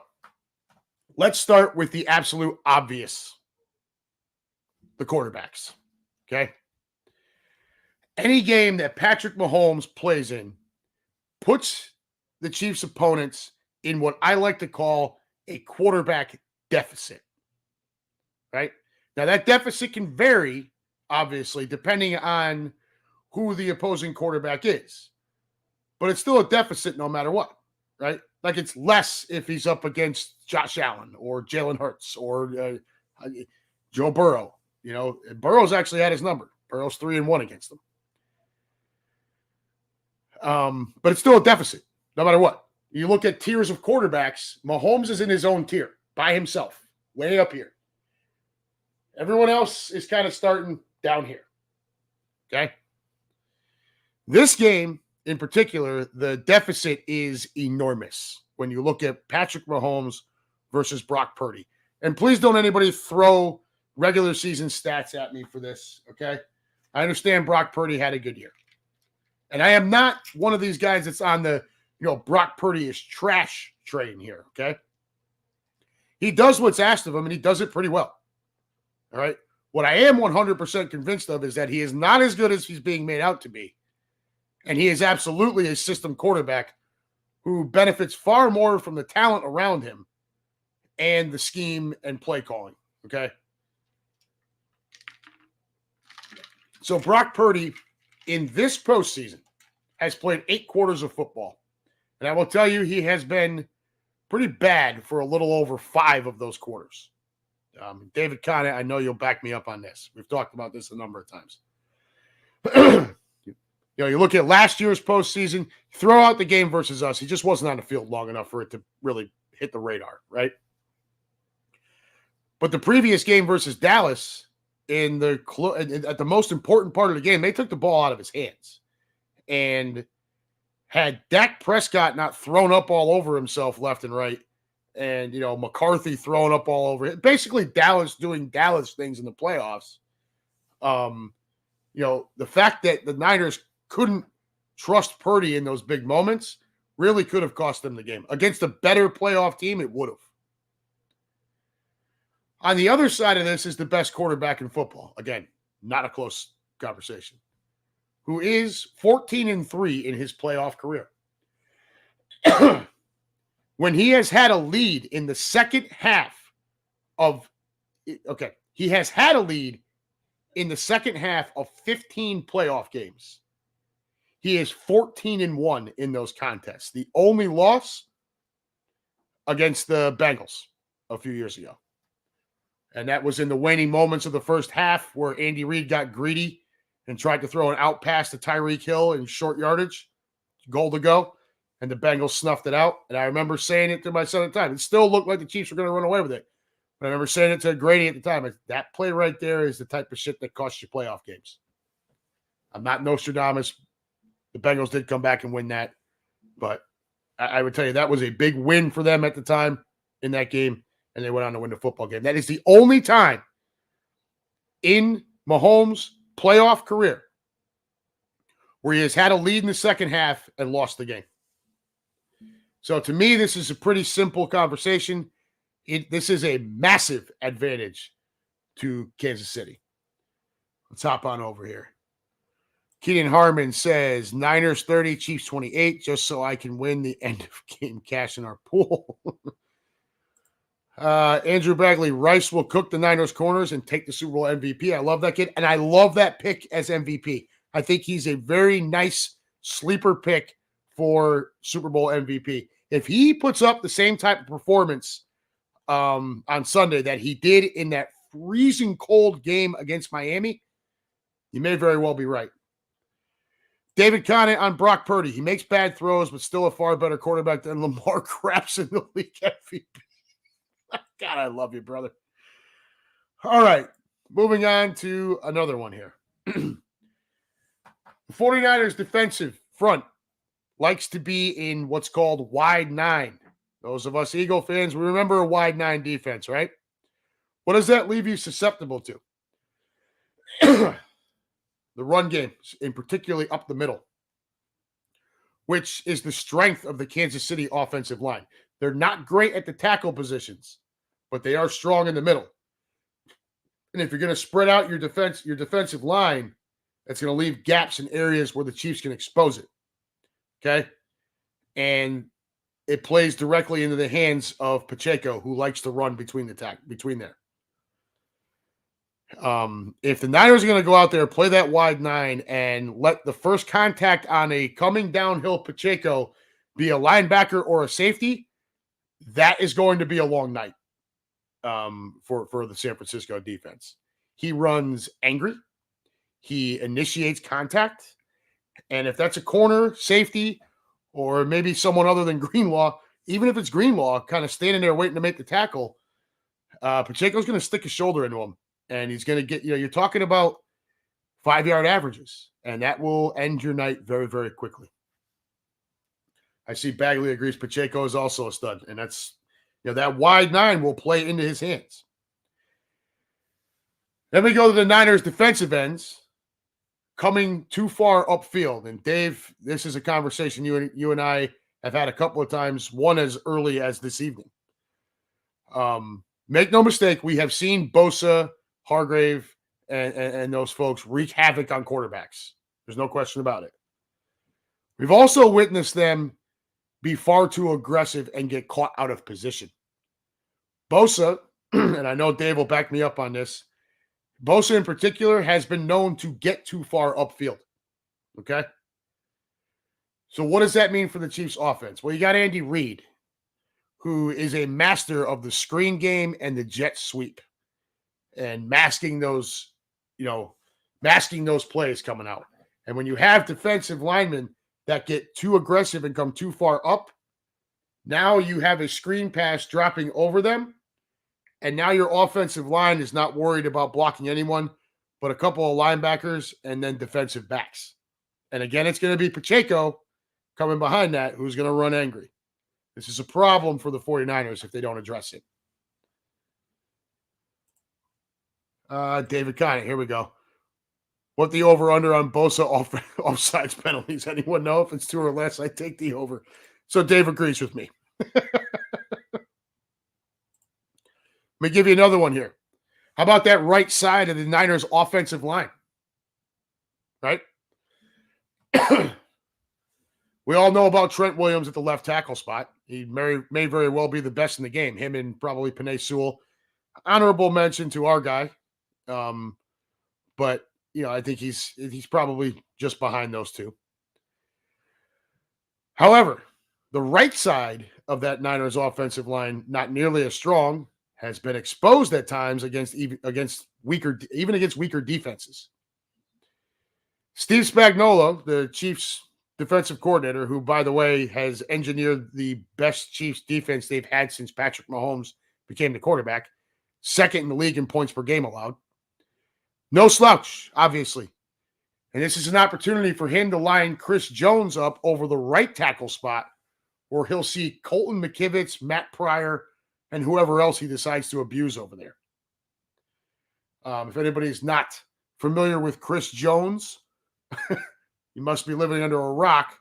let's start with the absolute obvious. The quarterbacks. Okay? Any game that Patrick Mahomes plays in puts the Chiefs' opponents in what I like to call a quarterback deficit. Right? Now, that deficit can vary, obviously, depending on who the opposing quarterback is. But it's still a deficit no matter what, right? Like, it's less if he's up against Josh Allen or Jalen Hurts or Joe Burrow. Burrow's actually had his number. Burrow's 3-1 against them. But it's still a deficit, no matter what. You look at tiers of quarterbacks, Mahomes is in his own tier, by himself, way up here. Everyone else is kind of starting down here. Okay? This game, in particular, the deficit is enormous when you look at Patrick Mahomes versus Brock Purdy. And please don't anybody throw regular season stats at me for this, okay? I understand Brock Purdy had a good year. And I am not one of these guys that's on the, Brock Purdy is trash train here, okay? He does what's asked of him, and he does it pretty well. All right. What I am 100% convinced of is that he is not as good as he's being made out to be. And he is absolutely a system quarterback who benefits far more from the talent around him and the scheme and play calling. Okay. So Brock Purdy in this postseason has played 8 quarters of football. And I will tell you, he has been pretty bad for a little over 5 of those quarters. David Conn, I know you'll back me up on this. We've talked about this a number of times. You look at last year's postseason, throw out the game versus us. He just wasn't on the field long enough for it to really hit the radar, right? But the previous game versus Dallas, at the most important part of the game, they took the ball out of his hands. And had Dak Prescott not thrown up all over himself left and right, and, McCarthy throwing up all over it. Basically, Dallas doing Dallas things in the playoffs. The fact that the Niners couldn't trust Purdy in those big moments really could have cost them the game. Against a better playoff team, it would have. On the other side of this is the best quarterback in football. Again, not a close conversation. Who is 14-3 in his playoff career. When he has had a lead in the second half he has had a lead in the second half of 15 playoff games. He is 14-1 in those contests. The only loss against the Bengals a few years ago. And that was in the waning moments of the first half where Andy Reid got greedy and tried to throw an out pass to Tyreek Hill in short yardage, goal to go. And the Bengals snuffed it out. And I remember saying it to my son at the time. It still looked like the Chiefs were going to run away with it. But I remember saying it to Grady at the time. That play right there is the type of shit that costs you playoff games. I'm not Nostradamus. The Bengals did come back and win that. But I would tell you that was a big win for them at the time in that game. And they went on to win the football game. That is the only time in Mahomes' playoff career where he has had a lead in the second half and lost the game. So to me, this is a pretty simple conversation. This is a massive advantage to Kansas City. Let's hop on over here. Keenan Harmon says, Niners 30, Chiefs 28, just so I can win the end of game cash in our pool. Andrew Bagley, Rice will cook the Niners corners and take the Super Bowl MVP. I love that kid, and I love that pick as MVP. I think he's a very nice sleeper pick for Super Bowl MVP. If he puts up the same type of performance on Sunday that he did in that freezing cold game against Miami, you may very well be right. David Conant on Brock Purdy. He makes bad throws, but still a far better quarterback than Lamar Craps in the league MVP. God, I love you, brother. All right, moving on to another one here. The 49ers defensive front likes to be in what's called wide nine. Those of us Eagle fans, we remember a wide nine defense, right? What does that leave you susceptible to? The run game, and particularly up the middle, which is the strength of the Kansas City offensive line. They're not great at the tackle positions, but they are strong in the middle. And if you're going to spread out your defensive line, that's going to leave gaps in areas where the Chiefs can expose it. Okay? And it plays directly into the hands of Pacheco, who likes to run between there. If the Niners are going to go out there, play that wide nine, and let the first contact on a coming downhill Pacheco be a linebacker or a safety, that is going to be a long night for the San Francisco defense. He runs angry. He initiates contact. And if that's a corner, safety, or maybe someone other than Greenlaw, even if it's Greenlaw kind of standing there waiting to make the tackle, Pacheco's going to stick his shoulder into him. And he's going to get, you're talking about 5-yard averages, and that will end your night very, very quickly. I see Bagley agrees Pacheco is also a stud, and that's, that wide nine will play into his hands. Then we go to the Niners defensive ends coming too far upfield. And Dave, this is a conversation you and I have had a couple of times, one as early as this evening. Make no mistake, we have seen Bosa, Hargrave, and those folks wreak havoc on quarterbacks. There's no question about it. We've also witnessed them be far too aggressive and get caught out of position. Bosa, and I know Dave will back me up on this, Bosa in particular has been known to get too far upfield. Okay? So what does that mean for the Chiefs offense? Well, you got Andy Reid, who is a master of the screen game and the jet sweep and masking those plays coming out. And when you have defensive linemen that get too aggressive and come too far up, now you have a screen pass dropping over them, and now your offensive line is not worried about blocking anyone but a couple of linebackers and then defensive backs. And again, it's going to be Pacheco coming behind that who's going to run angry. This is a problem for the 49ers if they don't address it. David Conant, here we go. What the over-under on Bosa offsides penalties? Anyone know if it's 2 or less? I take the over. So Dave agrees with me. Let me give you another one here. How about that right side of the Niners offensive line? Right? We all know about Trent Williams at the left tackle spot. He may very well be the best in the game. Him and probably Penei Sewell. Honorable mention to our guy. But I think he's probably just behind those two. However, the right side of that Niners offensive line, not nearly as strong, has been exposed at times against weaker defenses. Steve Spagnuolo, the Chiefs defensive coordinator, who, by the way, has engineered the best Chiefs defense they've had since Patrick Mahomes became the quarterback, second in the league in points per game allowed. No slouch, obviously. And this is an opportunity for him to line Chris Jones up over the right tackle spot, where he'll see Colton McKivitz, Matt Pryor, and whoever else he decides to abuse over there. If anybody's not familiar with Chris Jones, you must be living under a rock.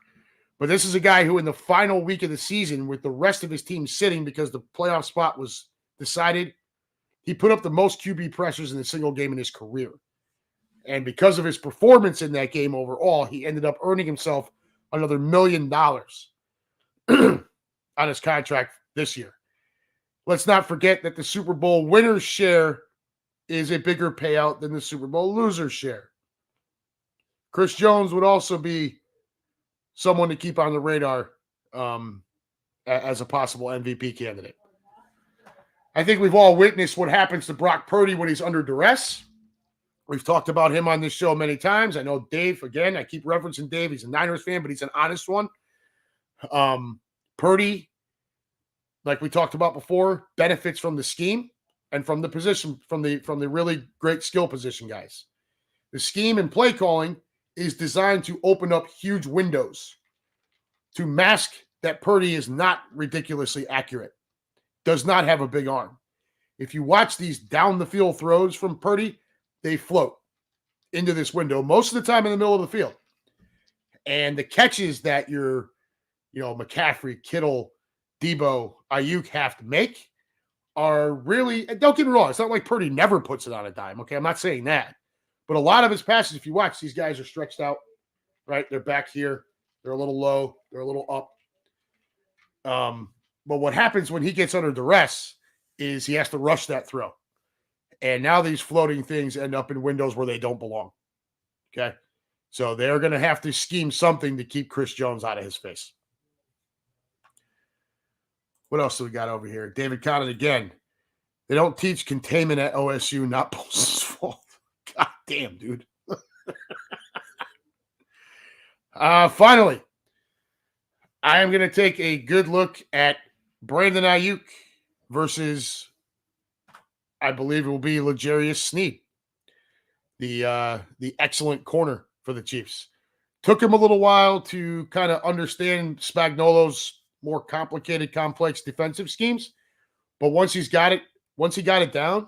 But this is a guy who in the final week of the season, with the rest of his team sitting because the playoff spot was decided, he put up the most QB pressures in a single game in his career. And because of his performance in that game overall, he ended up earning himself another $1 million on his contract this year. let's not forget that the Super Bowl winner's share is a bigger payout than the Super Bowl loser's share. Chris Jones would also be someone to keep on the radar as a possible MVP candidate. I think we've all witnessed what happens to Brock Purdy when he's under duress. We've talked about him on this show many times. I know Dave, again, I keep referencing Dave. He's a Niners fan, but he's an honest one. Purdy, like we talked about before, benefits from the scheme and from the position, from the really great skill position guys. The scheme and play calling is designed to open up huge windows to mask that Purdy is not ridiculously accurate, does not have a big arm. If you watch these down the field throws from Purdy, they float into this window most of the time in the middle of the field. And the catches that your, McCaffrey, Kittle, Debo, Ayuk have to make are really, don't get me wrong, it's not like Purdy never puts it on a dime, okay? I'm not saying that. But a lot of his passes, if you watch, these guys are stretched out, right? They're back here. They're a little low. They're a little up. But what happens when he gets under duress is he has to rush that throw. And now these floating things end up in windows where they don't belong. Okay? So they're going to have to scheme something to keep Chris Jones out of his face. What else do we got over here? David Connon again. They don't teach containment at OSU, not Bosa's fault. God damn, dude. Finally, I am going to take a good look at Brandon Ayuk versus, I believe it will be L'Jarius Sneed, the excellent corner for the Chiefs. Took him a little while to kind of understand Spagnuolo's more complicated, complex defensive schemes, but once he got it down,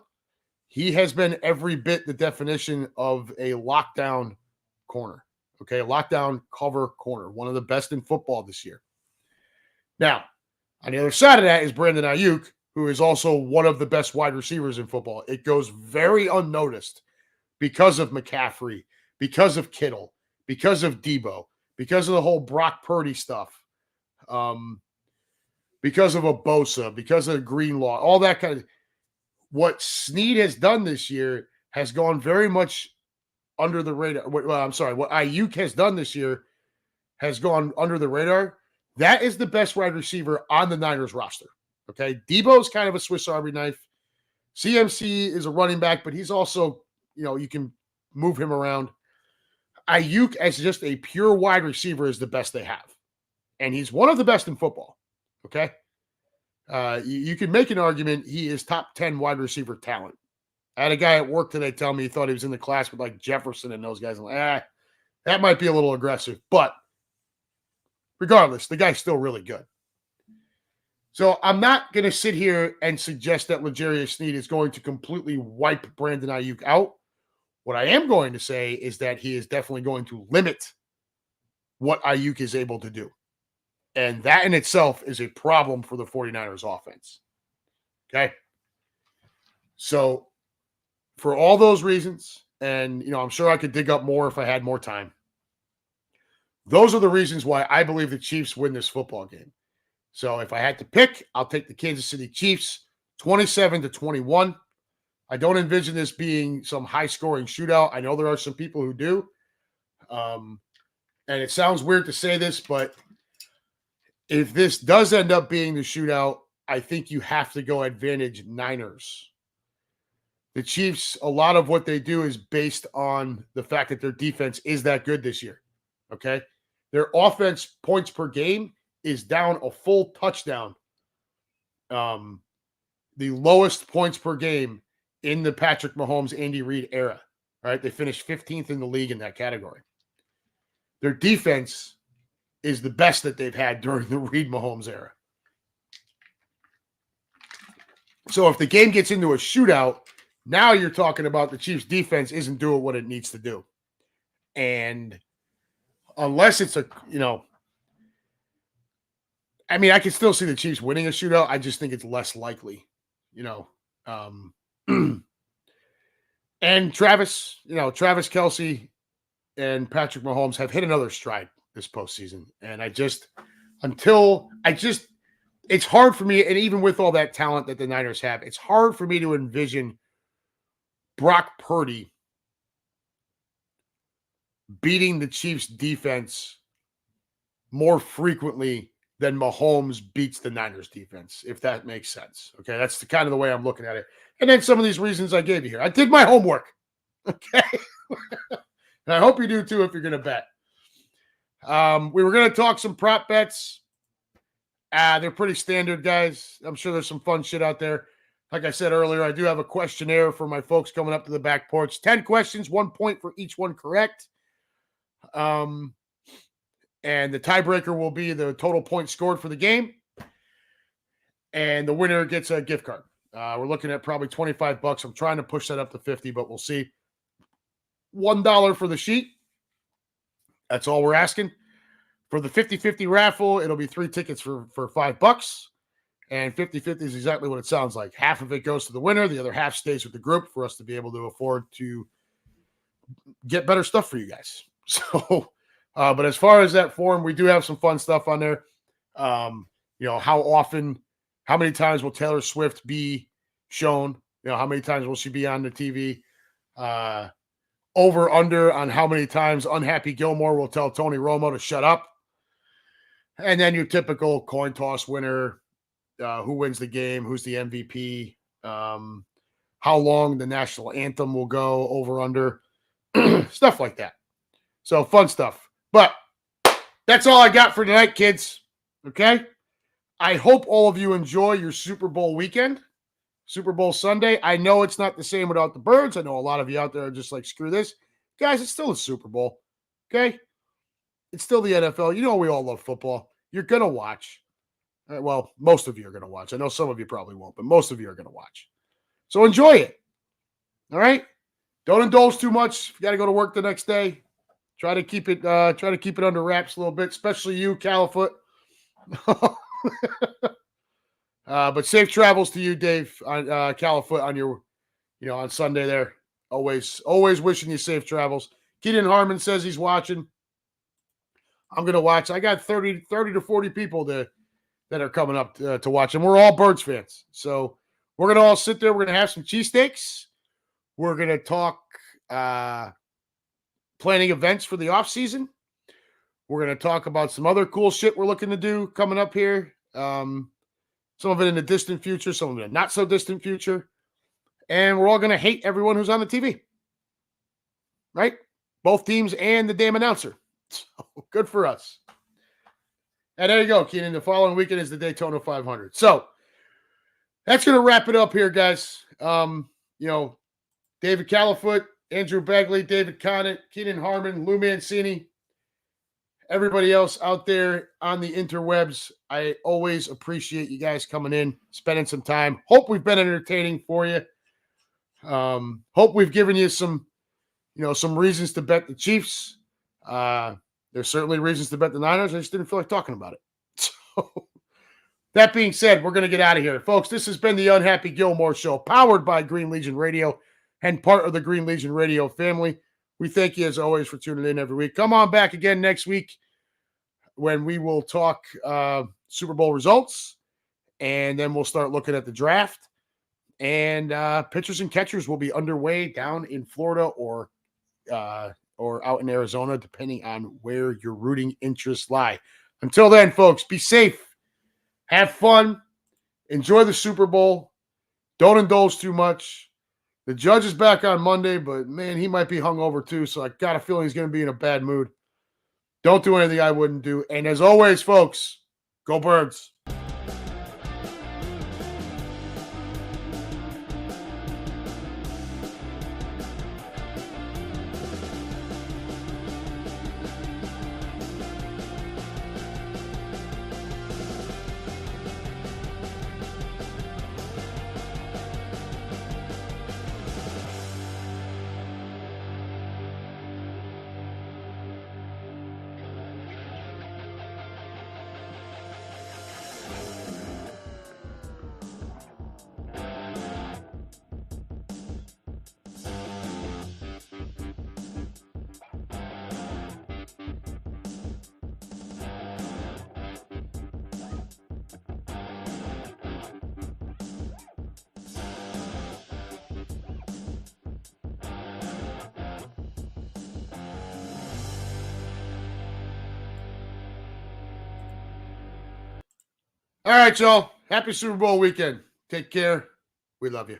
he has been every bit the definition of a lockdown corner. Okay, a lockdown cover corner, one of the best in football this year. Now, on the other side of that is Brandon Ayuk, who is also one of the best wide receivers in football. It goes very unnoticed because of McCaffrey, because of Kittle, because of Debo, because of the whole Brock Purdy stuff, because of a Bosa, because of Greenlaw, all that kind of. What Sneed has done this year has gone very much under the radar. What Ayuk has done this year has gone under the radar. That is the best wide receiver on the Niners roster. Okay. Debo's kind of a Swiss Army knife. CMC is a running back, but he's also, you can move him around. Ayuk as just a pure wide receiver is the best they have. And he's one of the best in football. Okay. You can make an argument he is top 10 wide receiver talent. I had a guy at work today tell me he thought he was in the class with like Jefferson and those guys. I'm like, that might be a little aggressive. But regardless, the guy's still really good. So I'm not going to sit here and suggest that L'Jarius Sneed is going to completely wipe Brandon Ayuk out. What I am going to say is that he is definitely going to limit what Ayuk is able to do. And that in itself is a problem for the 49ers offense. Okay. So for all those reasons, and I'm sure I could dig up more if I had more time. Those are the reasons why I believe the Chiefs win this football game. So if I had to pick, I'll take the Kansas City Chiefs 27-21. I don't envision this being some high-scoring shootout. I know there are some people who do. And it sounds weird to say this, but if this does end up being the shootout, I think you have to go advantage Niners. The Chiefs, a lot of what they do is based on the fact that their defense is that good this year. Okay? Their offense points per game is down a full touchdown. The lowest points per game in the Patrick Mahomes, Andy Reid era. All right? They finished 15th in the league in that category. Their defense is the best that they've had during the Reid Mahomes era. So if the game gets into a shootout, now you're talking about the Chiefs defense isn't doing what it needs to do. And unless it's I can still see the Chiefs winning a shootout. I just think it's less likely, and Travis Kelce and Patrick Mahomes have hit another stride this postseason. And it's hard for me, and even with all that talent that the Niners have, it's hard for me to envision Brock Purdy beating the Chiefs defense more frequently than Mahomes beats the Niners defense, if that makes sense. Okay, that's the kind of the way I'm looking at it. And then some of these reasons I gave you here. I did my homework. Okay. And I hope you do too if you're going to bet. We were going to talk some prop bets. They're pretty standard, guys. I'm sure there's some fun shit out there. Like I said earlier, I do have a questionnaire for my folks coming up to the back porch. 10 questions, 1 point for each one correct. And the tiebreaker will be the total points scored for the game. And the winner gets a gift card. We're looking at probably $25. I'm trying to push that up to 50, but we'll see. $1 for the sheet. That's all we're asking. For the 50-50 raffle, it'll be 3 tickets for $5. And 50-50 is exactly what it sounds like. Half of it goes to the winner. The other half stays with the group for us to be able to afford to get better stuff for you guys. So, but as far as that form, we do have some fun stuff on there. How many times will Taylor Swift be shown? How many times will she be on the TV? Over, under on how many times Unhappy Gilmore will tell Tony Romo to shut up. And then your typical coin toss winner, who wins the game, who's the MVP, how long the national anthem will go, over, under, stuff like that. So fun stuff. But that's all I got for tonight, kids. Okay? I hope all of you enjoy your Super Bowl weekend, Super Bowl Sunday. I know it's not the same without the birds. I know a lot of you out there are just like, screw this. Guys, it's still a Super Bowl. Okay? It's still the NFL. You know we all love football. You're going to watch. Well, most of you are going to watch. I know some of you probably won't, but most of you are going to watch. So enjoy it. All right? Don't indulge too much. If you got to go to work the next day, try to keep it under wraps a little bit, especially you, Califoot. But safe travels to you, Dave, on Califoot, on your, on Sunday there. Always wishing you safe travels. Keenan Harmon says he's watching. I'm going to watch. I got 30 to 40 people that are coming up to watch, and we're all Birds fans. So we're going to all sit there. We're going to have some cheesesteaks. We're going to talk planning events for the off season. We're going to talk about some other cool shit we're looking to do coming up here. Some of it in the distant future, some of it in not so distant future. And we're all going to hate everyone who's on the TV. Right? Both teams and the damn announcer. So good for us. And there you go, Keenan. The following weekend is the Daytona 500. So that's going to wrap it up here, guys. David Califoot, Andrew Bagley, David Conant, Keenan Harmon, Lou Mancini, everybody else out there on the interwebs. I always appreciate you guys coming in, spending some time. Hope we've been entertaining for you. Hope we've given you some reasons to bet the Chiefs. There's certainly reasons to bet the Niners. I just didn't feel like talking about it. So that being said, we're going to get out of here. Folks, this has been the Unhappy Gilmore Show, powered by Green Legion Radio and part of the Green Legion Radio family. We thank you, as always, for tuning in every week. Come on back again next week when we will talk Super Bowl results, and then we'll start looking at the draft. And pitchers and catchers will be underway down in Florida or out in Arizona, depending on where your rooting interests lie. Until then, folks, be safe. Have fun. Enjoy the Super Bowl. Don't indulge too much. The judge is back on Monday, but, man, he might be hungover too, so I got a feeling he's going to be in a bad mood. Don't do anything I wouldn't do. And as always, folks, go Birds. All right, y'all. Happy Super Bowl weekend. Take care. We love you.